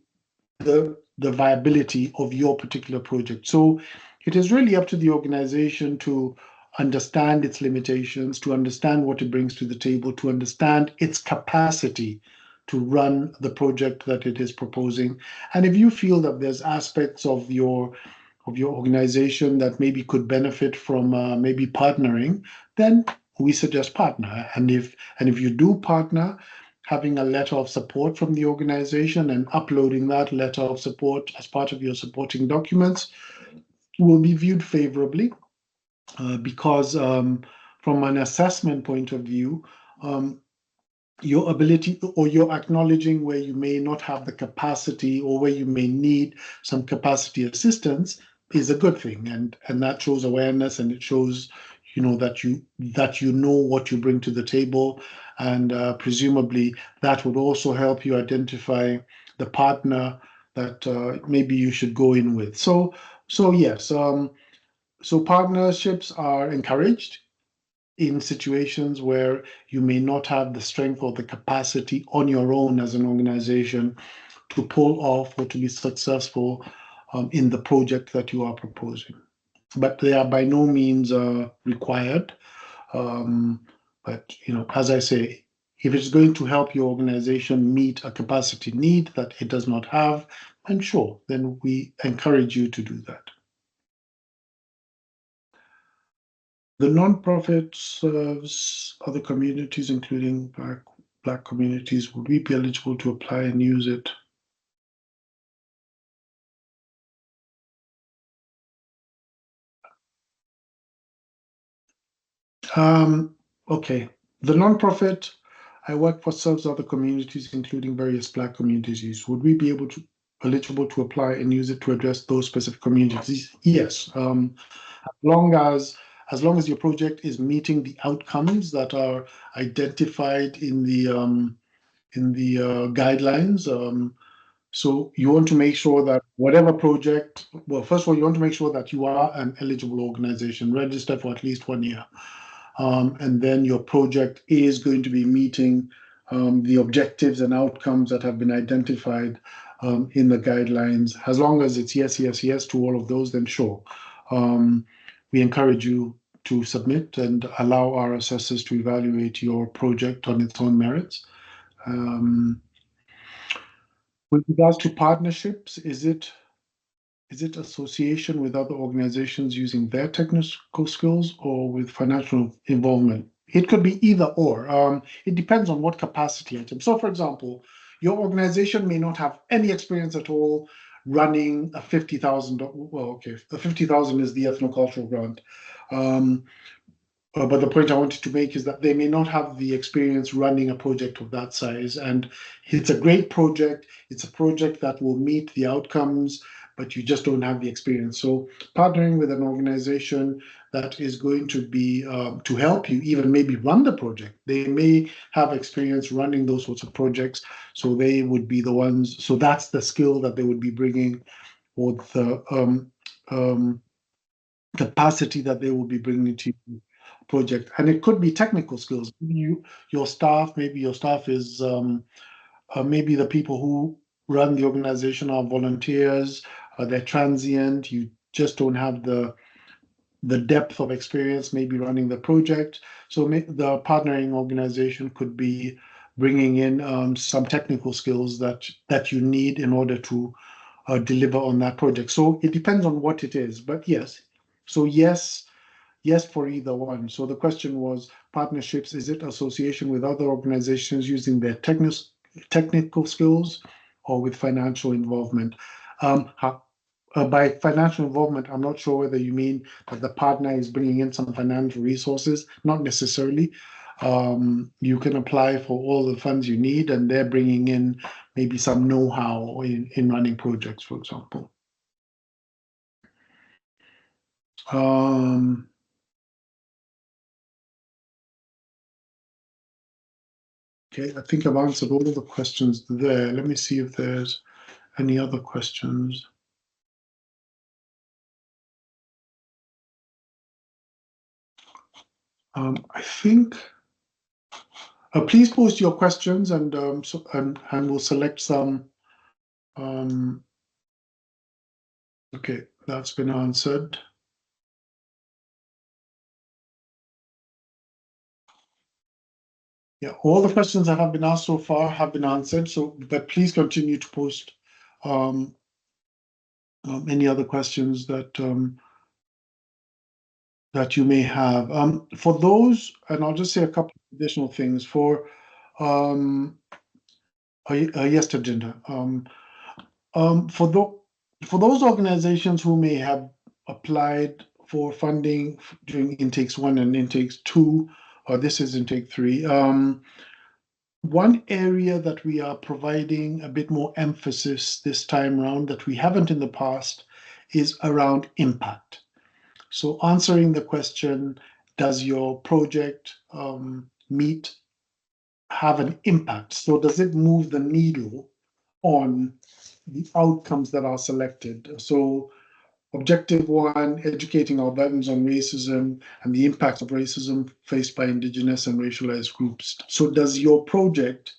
viability of your particular project. So it is really up to the organization to understand its limitations, to understand what it brings to the table, to understand its capacity to run the project that it is proposing. And if you feel that there's aspects of your organization that maybe could benefit from maybe partnering, then we suggest partner. And if you do partner, having a letter of support from the organization and uploading that letter of support as part of your supporting documents will be viewed favorably because from an assessment point of view, your ability or your acknowledging where you may not have the capacity or where you may need some capacity assistance is a good thing, and that shows awareness, and it shows that you know what you bring to the table, and presumably that would also help you identify the partner that maybe you should go in with. So yes, so partnerships are encouraged in situations where you may not have the strength or the capacity on your own as an organization to pull off or to be successful in the project that you are proposing. But they are by no means required. But as I say, if it's going to help your organization meet a capacity need that it does not have, then sure, then we encourage you to do that. The nonprofit serves other communities, including Black communities. Would we be eligible to apply and use it? Okay. The nonprofit I work for serves other communities, including various Black communities. Would we be eligible to apply and use it to address those specific communities? Yes. As long as your project is meeting the outcomes that are identified in the guidelines, So you want to make sure that whatever project, well, first of all, you want to make sure that you are an eligible organization, registered for at least 1 year. And then your project is going to be meeting the objectives and outcomes that have been identified in the guidelines. As long as it's yes, yes, yes to all of those, then sure. We encourage you to submit and allow our assessors to evaluate your project on its own merits. With regards to partnerships, is it association with other organizations using their technical skills or with financial involvement? It could be either or. It depends on what capacity item. So, for example, your organization may not have any experience at all running a $50,000. Well, okay, the 50,000 is the ethnocultural grant. But the point I wanted to make is that they may not have the experience running a project of that size. And it's a great project. It's a project that will meet the outcomes, but you just don't have the experience. So partnering with an organization that is going to be to help you even maybe run the project. They may have experience running those sorts of projects. So they would be the ones. So that's the skill that they would be bringing, or the capacity that they will be bringing to you project. And it could be technical skills. Your staff is maybe the people who run the organization are volunteers, they're transient, you just don't have the depth of experience maybe running the project. So the partnering organization could be bringing in some technical skills that you need in order to deliver on that project. So it depends on what it is, but yes. So yes for either one. So the question was partnerships, is it association with other organizations using their technical skills or with financial involvement? By financial involvement, I'm not sure whether you mean that the partner is bringing in some financial resources. Not necessarily. You can apply for all the funds you need, and they're bringing in maybe some know-how in running projects, for example. Okay, I think I've answered all of the questions there. Let me see if there's any other questions. I think. Please post your questions, and we'll select some. Okay, that's been answered. Yeah, all the questions that have been asked so far have been answered. So, but please continue to post any other questions that that you may have. For those, and I'll just say a couple of additional things for yes, Tajinda. For those organizations who may have applied for funding during intakes 1 and intakes 2, or this is intake 3, one area that we are providing a bit more emphasis this time around that we haven't in the past is around impact. So answering the question, does your project have an impact? So does it move the needle on the outcomes that are selected? So objective 1, educating Albertans on racism and the impact of racism faced by Indigenous and racialized groups. So does your project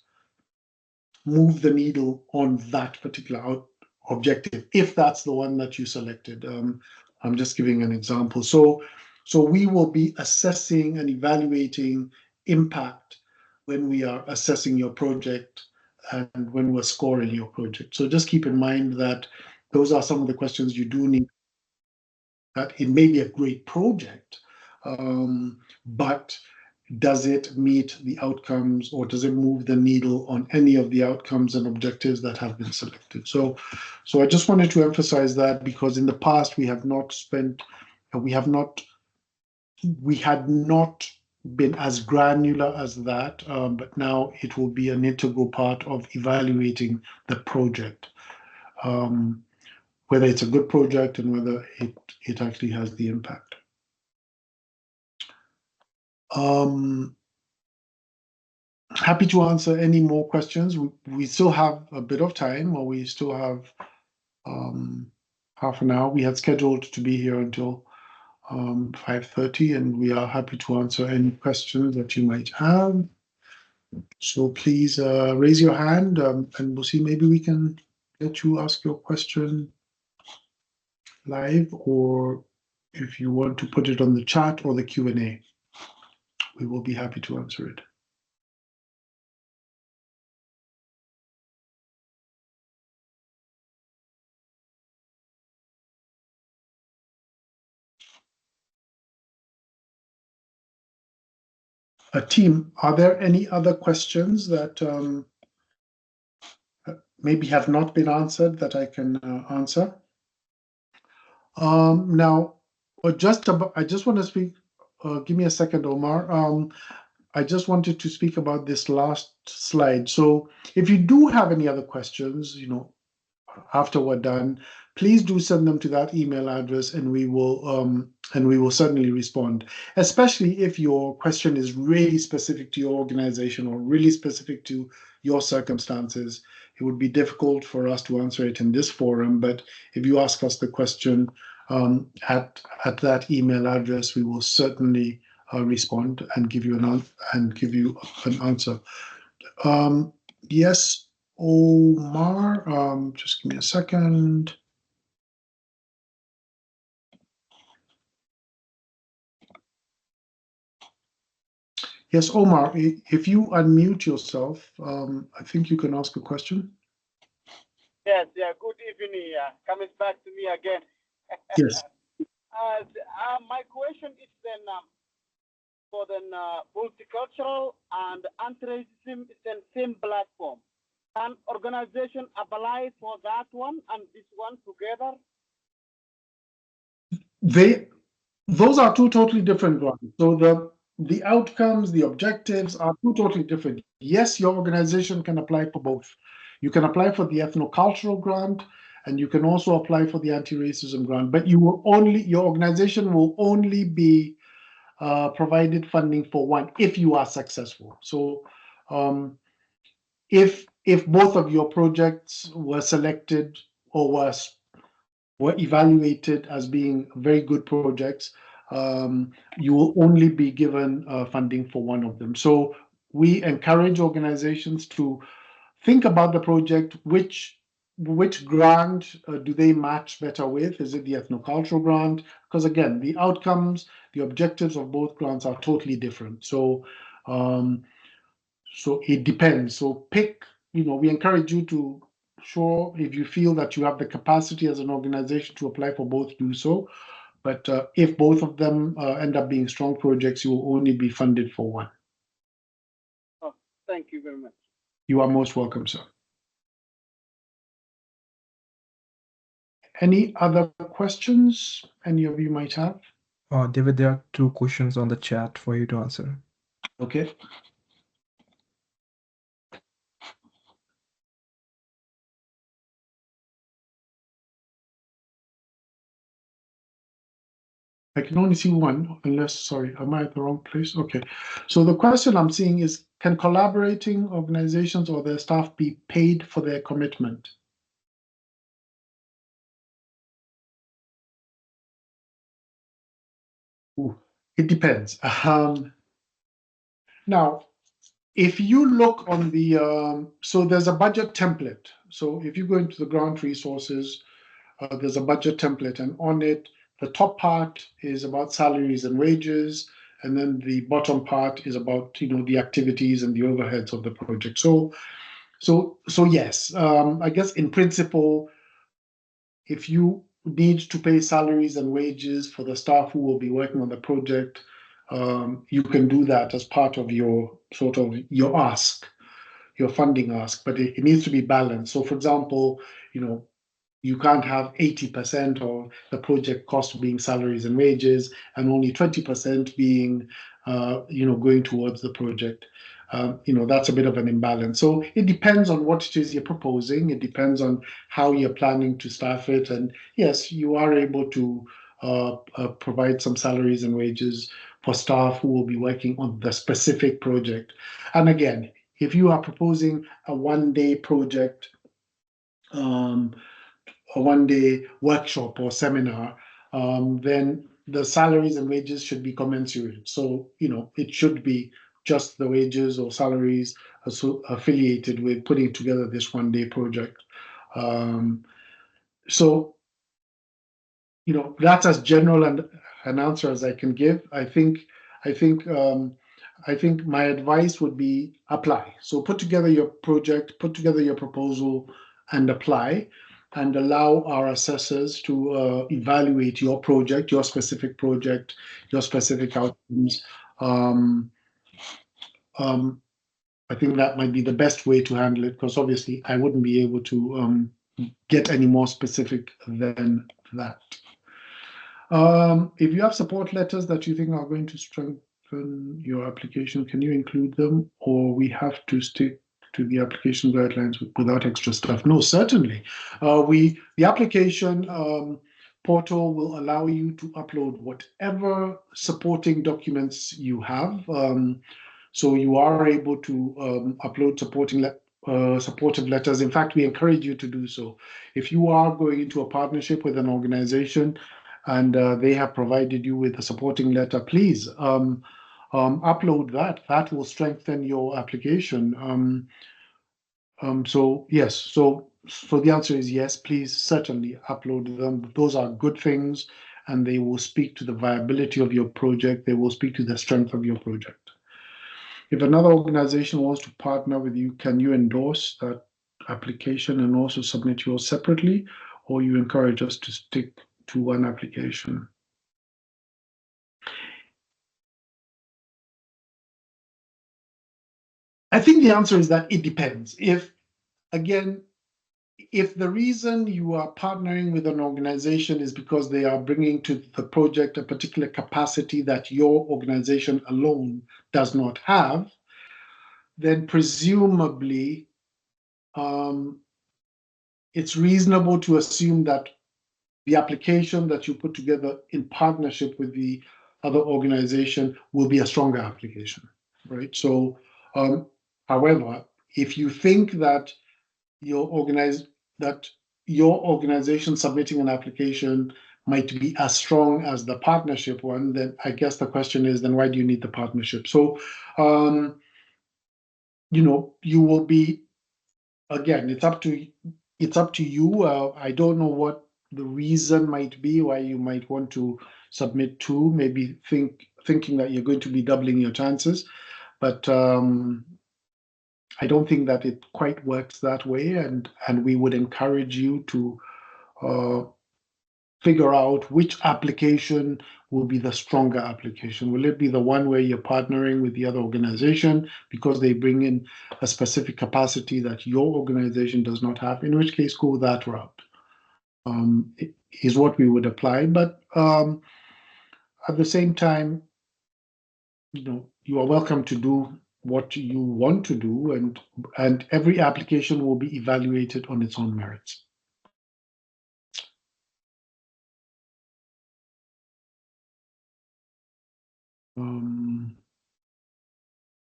move the needle on that particular objective, if that's the one that you selected? I'm just giving an example. So we will be assessing and evaluating impact when we are assessing your project and when we're scoring your project. So just keep in mind that those are some of the questions you do need. That it may be a great project, but does it meet the outcomes, or does it move the needle on any of the outcomes and objectives that have been selected? So I just wanted to emphasize that, because in the past we had not been as granular as that, but now it will be an integral part of evaluating the project, whether it's a good project and whether it actually has the impact. happy to answer any more questions. We still have a bit of time, or we still have half an hour. We had scheduled to be here until 5:30, and we are happy to answer any questions that you might have. So please raise your hand, and we'll see, maybe we can let you ask your question live, or if you want to put it on the chat or the Q&A, we will be happy to answer it. Team, are there any other questions that maybe have not been answered that I can answer? Now, I just want to speak, give me a second, Omar. I just wanted to speak about this last slide. So if you do have any other questions, after we're done, please do send them to that email address, and we will certainly respond. Especially if your question is really specific to your organization or really specific to your circumstances. It would be difficult for us to answer it in this forum, but if you ask us the question at that email address, we will certainly respond and give you an answer. Yes, Omar, just give me a second. Yes, Omar, if you unmute yourself, I think you can ask a question. Yes, yeah, good evening. Coming back to me again. Yes. My question is then for the multicultural and anti-racism is the same platform. Can organization apply for that one and this one together? Those are two totally different ones. So the outcomes, the objectives are two totally different. Yes, your organization can apply for both. You can apply for the ethnocultural grant, and you can also apply for the anti-racism grant, but your organization will only be provided funding for one if you are successful. So if both of your projects were selected or were evaluated as being very good projects, you will only be given funding for one of them. So we encourage organizations to think about the project, which grant do they match better with? Is it the ethnocultural grant? Because again, the outcomes, the objectives of both grants are totally different. So it depends. So we encourage you to, if you feel that you have the capacity as an organization to apply for both, do so. But if both of them end up being strong projects, you will only be funded for one. Oh, thank you very much. You are most welcome, sir. Any other questions any of you might have? David, there are two questions on the chat for you to answer. Okay. I can only see one, unless, sorry, am I at the wrong place? Okay. So the question I'm seeing is, can collaborating organizations or their staff be paid for their commitment? Ooh, it depends. Now, if you look on the, so there's a budget template. So if you go into the grant resources, there's a budget template, and on it, the top part is about salaries and wages, and then the bottom part is about the activities and the overheads of the project. So yes, I guess in principle, if you need to pay salaries and wages for the staff who will be working on the project, you can do that as part of your your ask, your funding ask, but it needs to be balanced. So for example, you can't have 80% of the project cost being salaries and wages and only 20% being, going towards the project. That's a bit of an imbalance. So it depends on what it is you're proposing. It depends on how you're planning to staff it. And yes, you are able to provide some salaries and wages for staff who will be working on the specific project. And again, if you are proposing a one-day project, a one-day workshop or seminar, then the salaries and wages should be commensurate. So, it should be just the wages or salaries affiliated with putting together this one-day project. So, that's as general an answer as I can give. I think my advice would be apply. So put together your project, put together your proposal, and apply, and allow our assessors to evaluate your project, your specific project, your specific outcomes. I think that might be the best way to handle it, because obviously I wouldn't be able to get any more specific than that. If you have support letters that you think are going to strengthen your application, can you include them, or we have to stick to the application guidelines without extra stuff? No, certainly. The application portal will allow you to upload whatever supporting documents you have. So you are able to upload supportive letters. In fact, we encourage you to do so. If you are going into a partnership with an organization and they have provided you with a supporting letter, please upload that. That will strengthen your application. So yes, so the answer is yes, please certainly upload them. Those are good things, and they will speak to the viability of your project. They will speak to the strength of your project. If another organization wants to partner with you, can you endorse that application and also submit yours separately, or you encourage us to stick to one application? I think the answer is that it depends. If the reason you are partnering with an organization is because they are bringing to the project a particular capacity that your organization alone does not have, then presumably it's reasonable to assume that the application that you put together in partnership with the other organization will be a stronger application, right? So, however, if you think that your organization submitting an application might be as strong as the partnership one, then I guess the question is, then why do you need the partnership? So, you will be, again, it's up to you. I don't know what the reason might be why you might want to submit two, maybe thinking that you're going to be doubling your chances, but I don't think that it quite works that way, and we would encourage you to figure out which application will be the stronger application. Will it be the one where you're partnering with the other organization because they bring in a specific capacity that your organization does not have? In which case, go that route. Is what we would apply. But at the same time, you are welcome to do what you want to do, and every application will be evaluated on its own merits.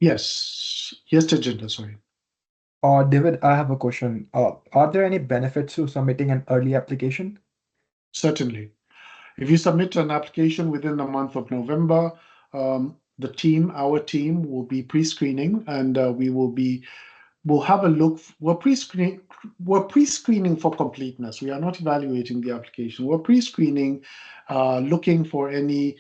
Yes, Tejinder, sorry. David, I have a question. Are there any benefits to submitting an early application? Certainly. If you submit an application within the month of November, our team will be pre-screening, and we'll have a look. We're pre-screening for completeness. We are not evaluating the application. We're pre-screening, looking for any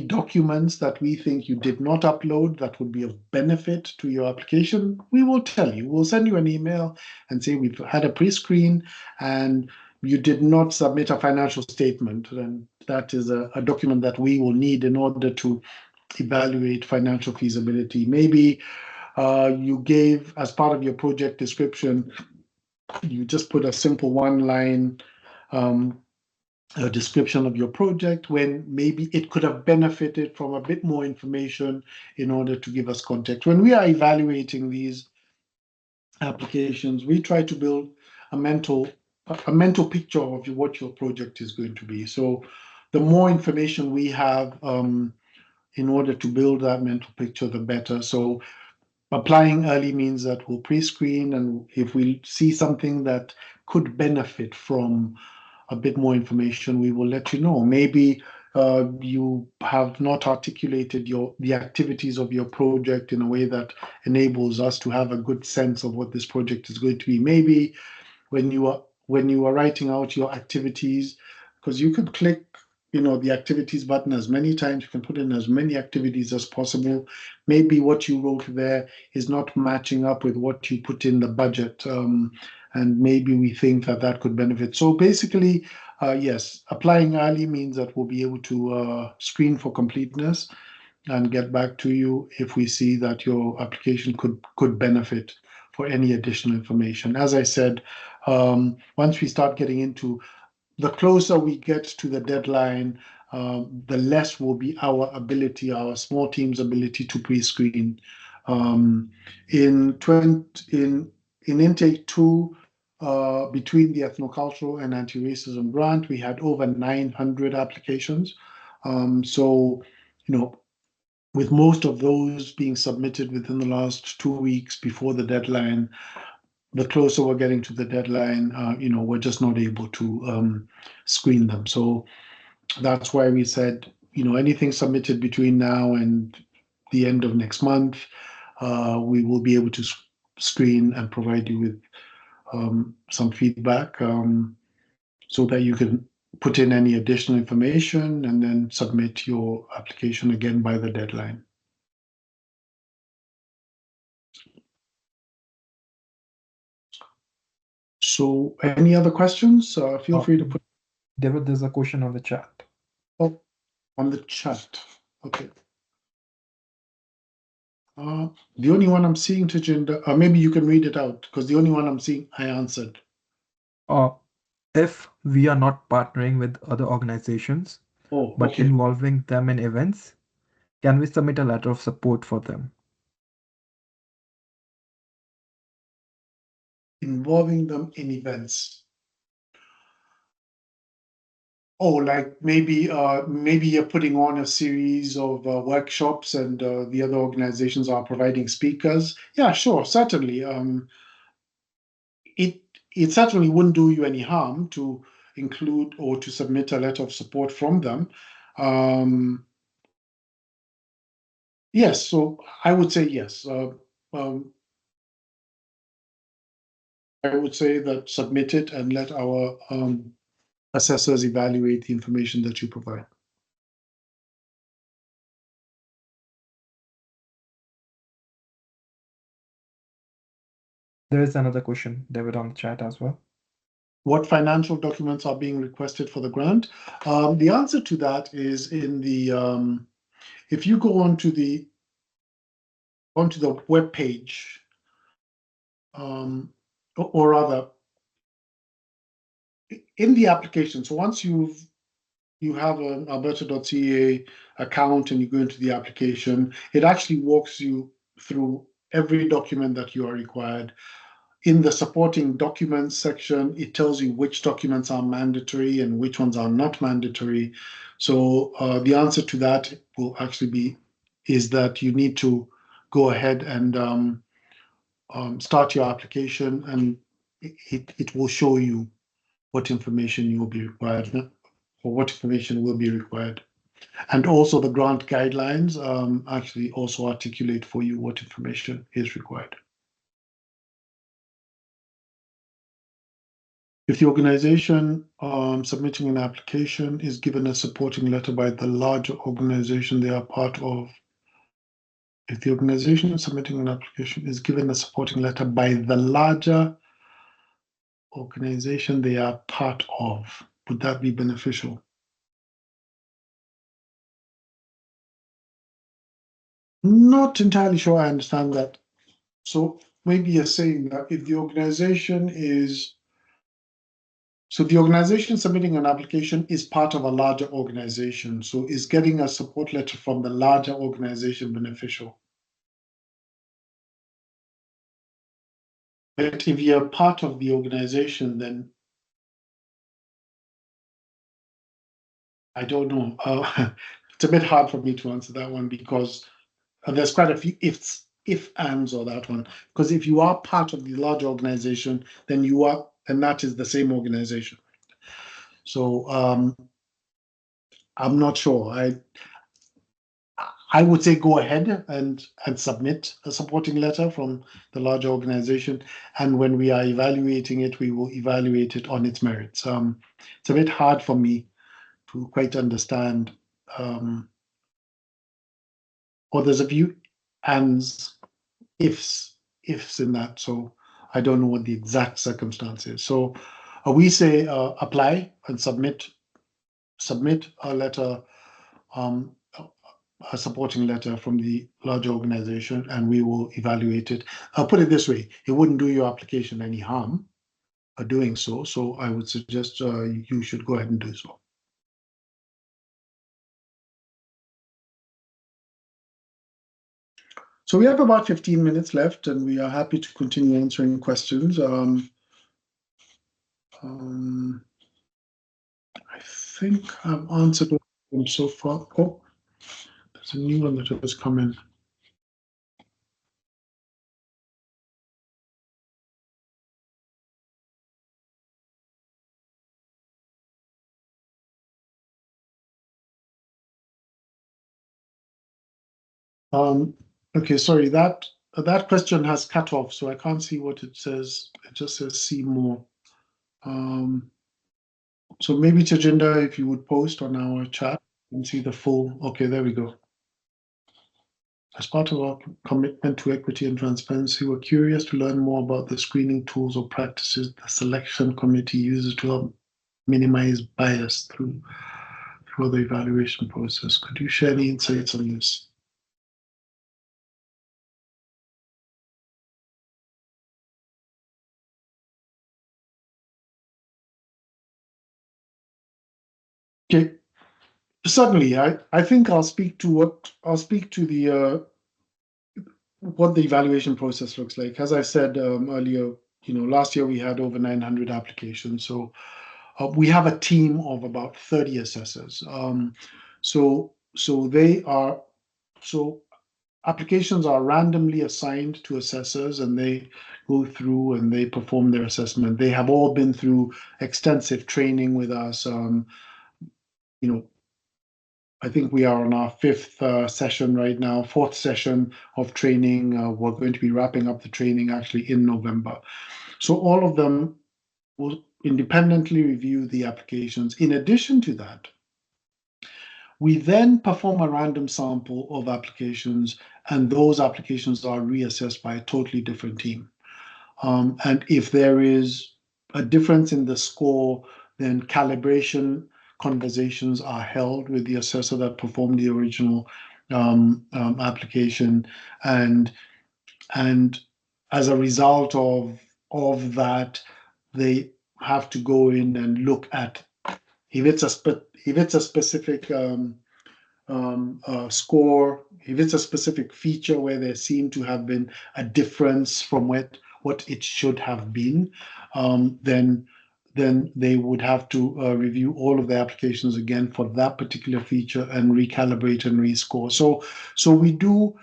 documents that we think you did not upload that would be of benefit to your application. We will tell you. We'll send you an email and say we've had a pre-screen and you did not submit a financial statement. And that is a document that we will need in order to evaluate financial feasibility. Maybe you gave, as part of your project description, you just put a simple one-line description of your project when maybe it could have benefited from a bit more information in order to give us context. When we are evaluating these applications, we try to build a mental picture of what your project is going to be. So the more information we have in order to build that mental picture, the better. So Applying early means that we'll pre-screen, and if we see something that could benefit from a bit more information, we will let you know. Maybe you have not articulated the activities of your project in a way that enables us to have a good sense of what this project is going to be. Maybe when you are writing out your activities, because you could click the activities button as many times, you can put in as many activities as possible. Maybe what you wrote there is not matching up with what you put in the budget, and maybe we think that that could benefit. So basically, yes, applying early means that we'll be able to screen for completeness and get back to you if we see that your application could benefit for any additional information. As I said, once we start getting into the closer we get to the deadline, the less will be our small team's ability to pre-screen. In intake 2, between the ethnocultural and anti-racism grant, we had over 900 applications. So, with most of those being submitted within the last 2 weeks before the deadline, the closer we're getting to the deadline, we're just not able to screen them. So that's why we said, anything submitted between now and the end of next month, we will be able to screen and provide you with some feedback, so that you can put in any additional information and then submit your application again by the deadline. So any other questions? Feel free to put. David, there's a question on the chat. Oh, on the chat. Okay. The only one I'm seeing, Tajinder, maybe you can read it out, because the only one I'm seeing, I answered. If we are not partnering with other organizations, but okay. involving them in events, can we submit a letter of support for them? Involving them in events. Oh, like maybe you're putting on a series of workshops, and the other organizations are providing speakers. Yeah, sure, certainly. It certainly wouldn't do you any harm to include or to submit a letter of support from them. Yes, so I would say yes. I would say that submit it and let our assessors evaluate the information that you provide. There is another question, David, on the chat as well. What financial documents are being requested for the grant? The answer to that is in the if you go onto the web page, or rather in the application. So once you have an alberta.ca account and you go into the application, it actually walks you through every document that you are required. In the supporting documents section, it tells you which documents are mandatory and which ones are not mandatory. So the answer to that will actually is that you need to go ahead and start your application, and it will show you what information you will be required, or what information will be required. And also the grant guidelines actually also articulate for you what information is required. If the organization submitting an application is given a supporting letter by the larger organization they are part of, if the organization submitting an application is given a supporting letter by the larger organization they are part of, would that be beneficial? Not entirely sure I understand that. So maybe you're saying that if the organization is, so the organization submitting an application is part of a larger organization. So is getting a support letter from the larger organization beneficial? But if you're part of the organization, then I don't know. It's a bit hard for me to answer that one, because there's quite a few ifs if ands or that one, because if you are part of the large organization, then you are, and that is the same organization. So I'm not sure. I would say go ahead and submit a supporting letter from the larger organization, and when we are evaluating it, we will evaluate it on its merits. It's a bit hard for me to quite understand, or there's a few ands, ifs in that, so I don't know what the exact circumstance is. So we say apply and submit a letter, a supporting letter from the larger organization, and we will evaluate it. I'll put it this way, it wouldn't do your application any harm doing so, so I would suggest you should go ahead and do so. So we have about 15 minutes left, and we are happy to continue answering questions. I think I've answered them so far. Oh, there's a new one that has come in. Okay, sorry, that question has cut off, so I can't see what it says. It just says see more. So maybe Tajinda, if you would post on our chat and see the full. Okay, there we go. As part of our commitment to equity and transparency, we're curious to learn more about the screening tools or practices the selection committee uses to help minimize bias through the evaluation process. Could you share any insights on this? Okay, certainly. I think I'll speak to the what the evaluation process looks like. As I said earlier, last year we had over 900 applications, so we have a team of about 30 assessors. So applications are randomly assigned to assessors, and they go through and they perform their assessment. They have all been through extensive training with us. I think we are on our fifth session right now, fourth session of training. We're going to be wrapping up the training actually in November. So all of them will independently review the applications. In addition to that, we then perform a random sample of applications, and those applications are reassessed by a totally different team. And if there is a difference in the score, then calibration conversations are held with the assessor that performed the original application, and as a result of that, they have to go in and look at if it's a specific score, if it's a specific feature where there seemed to have been a difference from what it should have been, then they would have to review all of the applications again for that particular feature and recalibrate and rescore. So we do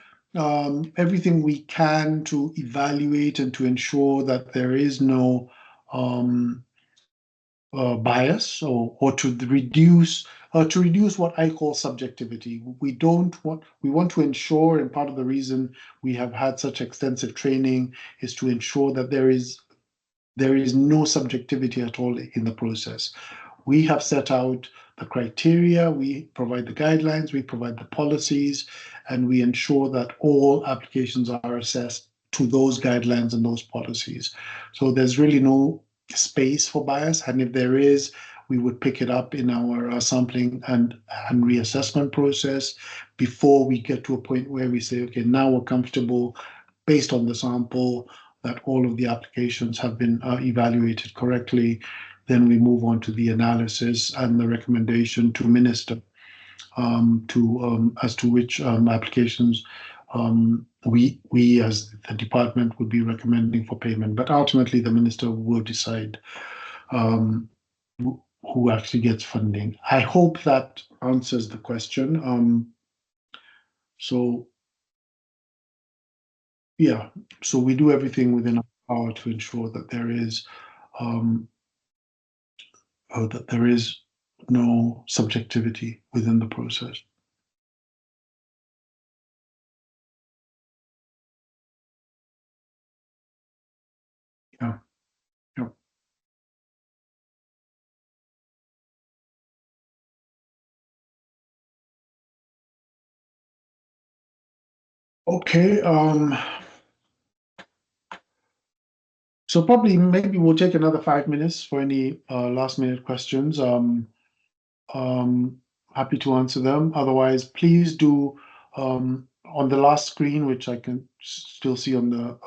everything we can to evaluate and to ensure that there is no bias, or to reduce what I call subjectivity. We want to ensure, and part of the reason we have had such extensive training is to ensure that there is no subjectivity at all in the process. We have set out the criteria, we provide the guidelines, we provide the policies, and we ensure that all applications are assessed to those guidelines and those policies. So there's really no space for bias, and if there is, we would pick it up in our sampling and reassessment process before we get to a point where we say, okay, now we're comfortable based on the sample that all of the applications have been evaluated correctly. Then we move on to the analysis and the recommendation to minister as to which applications we as the department would be recommending for payment. But ultimately, the minister will decide who actually gets funding. I hope that answers the question. So yeah, so we do everything within our power to ensure that there is no subjectivity within the process. Yeah, yeah. Okay. So probably maybe we'll take another 5 minutes for any last minute questions. Happy to answer them. Otherwise, please do on the last screen, which I can still see on the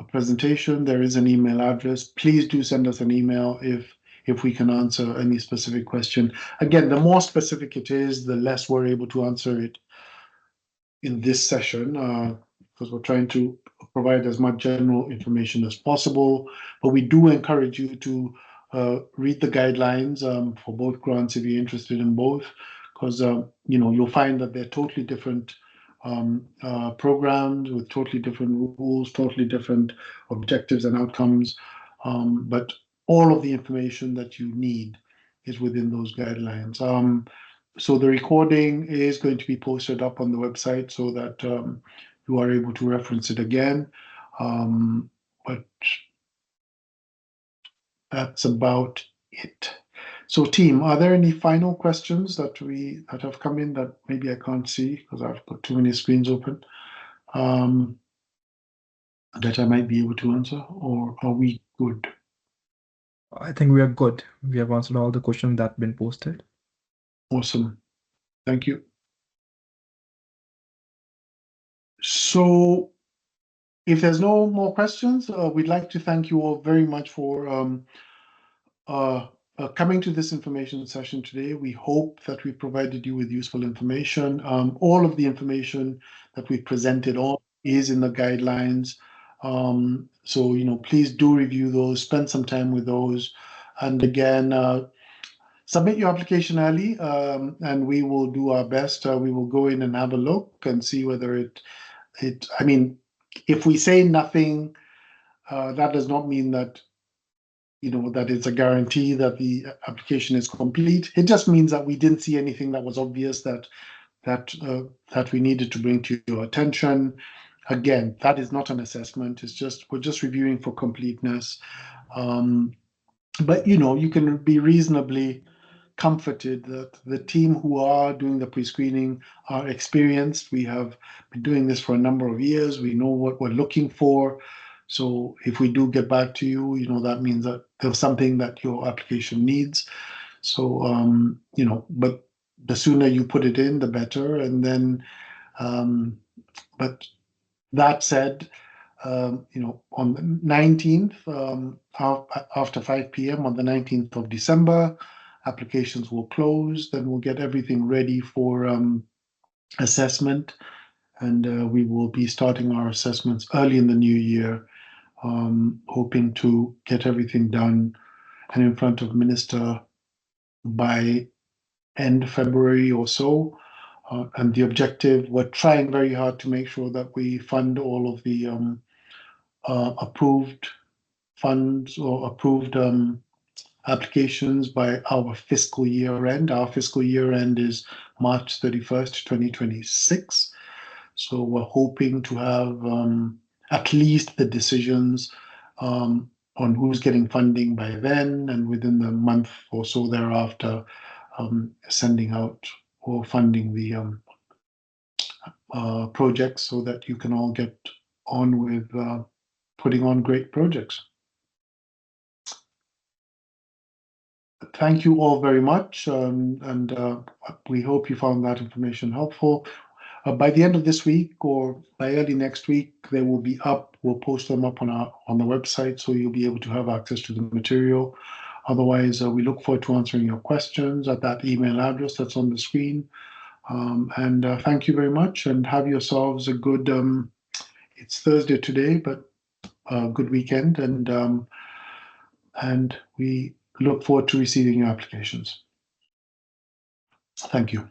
presentation, there is an email address. Please do send us an email if we can answer any specific question. Again, the more specific it is, the less we're able to answer it in this session, because we're trying to provide as much general information as possible. But we do encourage you to read the guidelines for both grants if you're interested in both, because you'll find that they're totally different programs with totally different rules, totally different objectives and outcomes. But all of the information that you need is within those guidelines. So the recording is going to be posted up on the website so that you are able to reference it again. But that's about it. So team, are there any final questions that have come in that maybe I can't see because I've got too many screens open, that I might be able to answer, or are we good? I think we are good. We have answered all the questions that have been posted. Awesome. Thank you. So if there's no more questions, we'd like to thank you all very much for coming to this information session today. We hope that we provided you with useful information. All of the information that we presented on is in the guidelines. So, please do review those, spend some time with those. And again, submit your application early, and we will do our best. We will go in and have a look and see whether I mean, if we say nothing, that does not mean that that it's a guarantee that the application is complete. It just means that we didn't see anything that was obvious that we needed to bring to your attention. Again, that is not an assessment. We're just reviewing for completeness. But you can be reasonably comforted that the team who are doing the pre-screening are experienced. We have been doing this for a number of years. We know what we're looking for. So if we do get back to you, that means that there's something that your application needs. So, but the sooner you put it in, the better. And then, but that said, on the 19th, after 5 p.m. on the 19th of December, applications will close. Then we'll get everything ready for assessment. And we will be starting our assessments early in the new year, hoping to get everything done and in front of Minister by end February or so. And the objective, we're trying very hard to make sure that we fund all of the approved funds or approved applications by our fiscal year end. Our fiscal year end is March 31st, 2026. So we're hoping to have at least the decisions on who's getting funding by then, and within the month or so thereafter, sending out or funding the projects so that you can all get on with putting on great projects. Thank you all very much, and we hope you found that information helpful. By the end of this week or by early next week, they will be up. We'll post them up on the website, so you'll be able to have access to the material. Otherwise, we look forward to answering your questions at that email address that's on the screen. And thank you very much, and have yourselves a good, it's Thursday today, but a good weekend, and we look forward to receiving your applications. Thank you.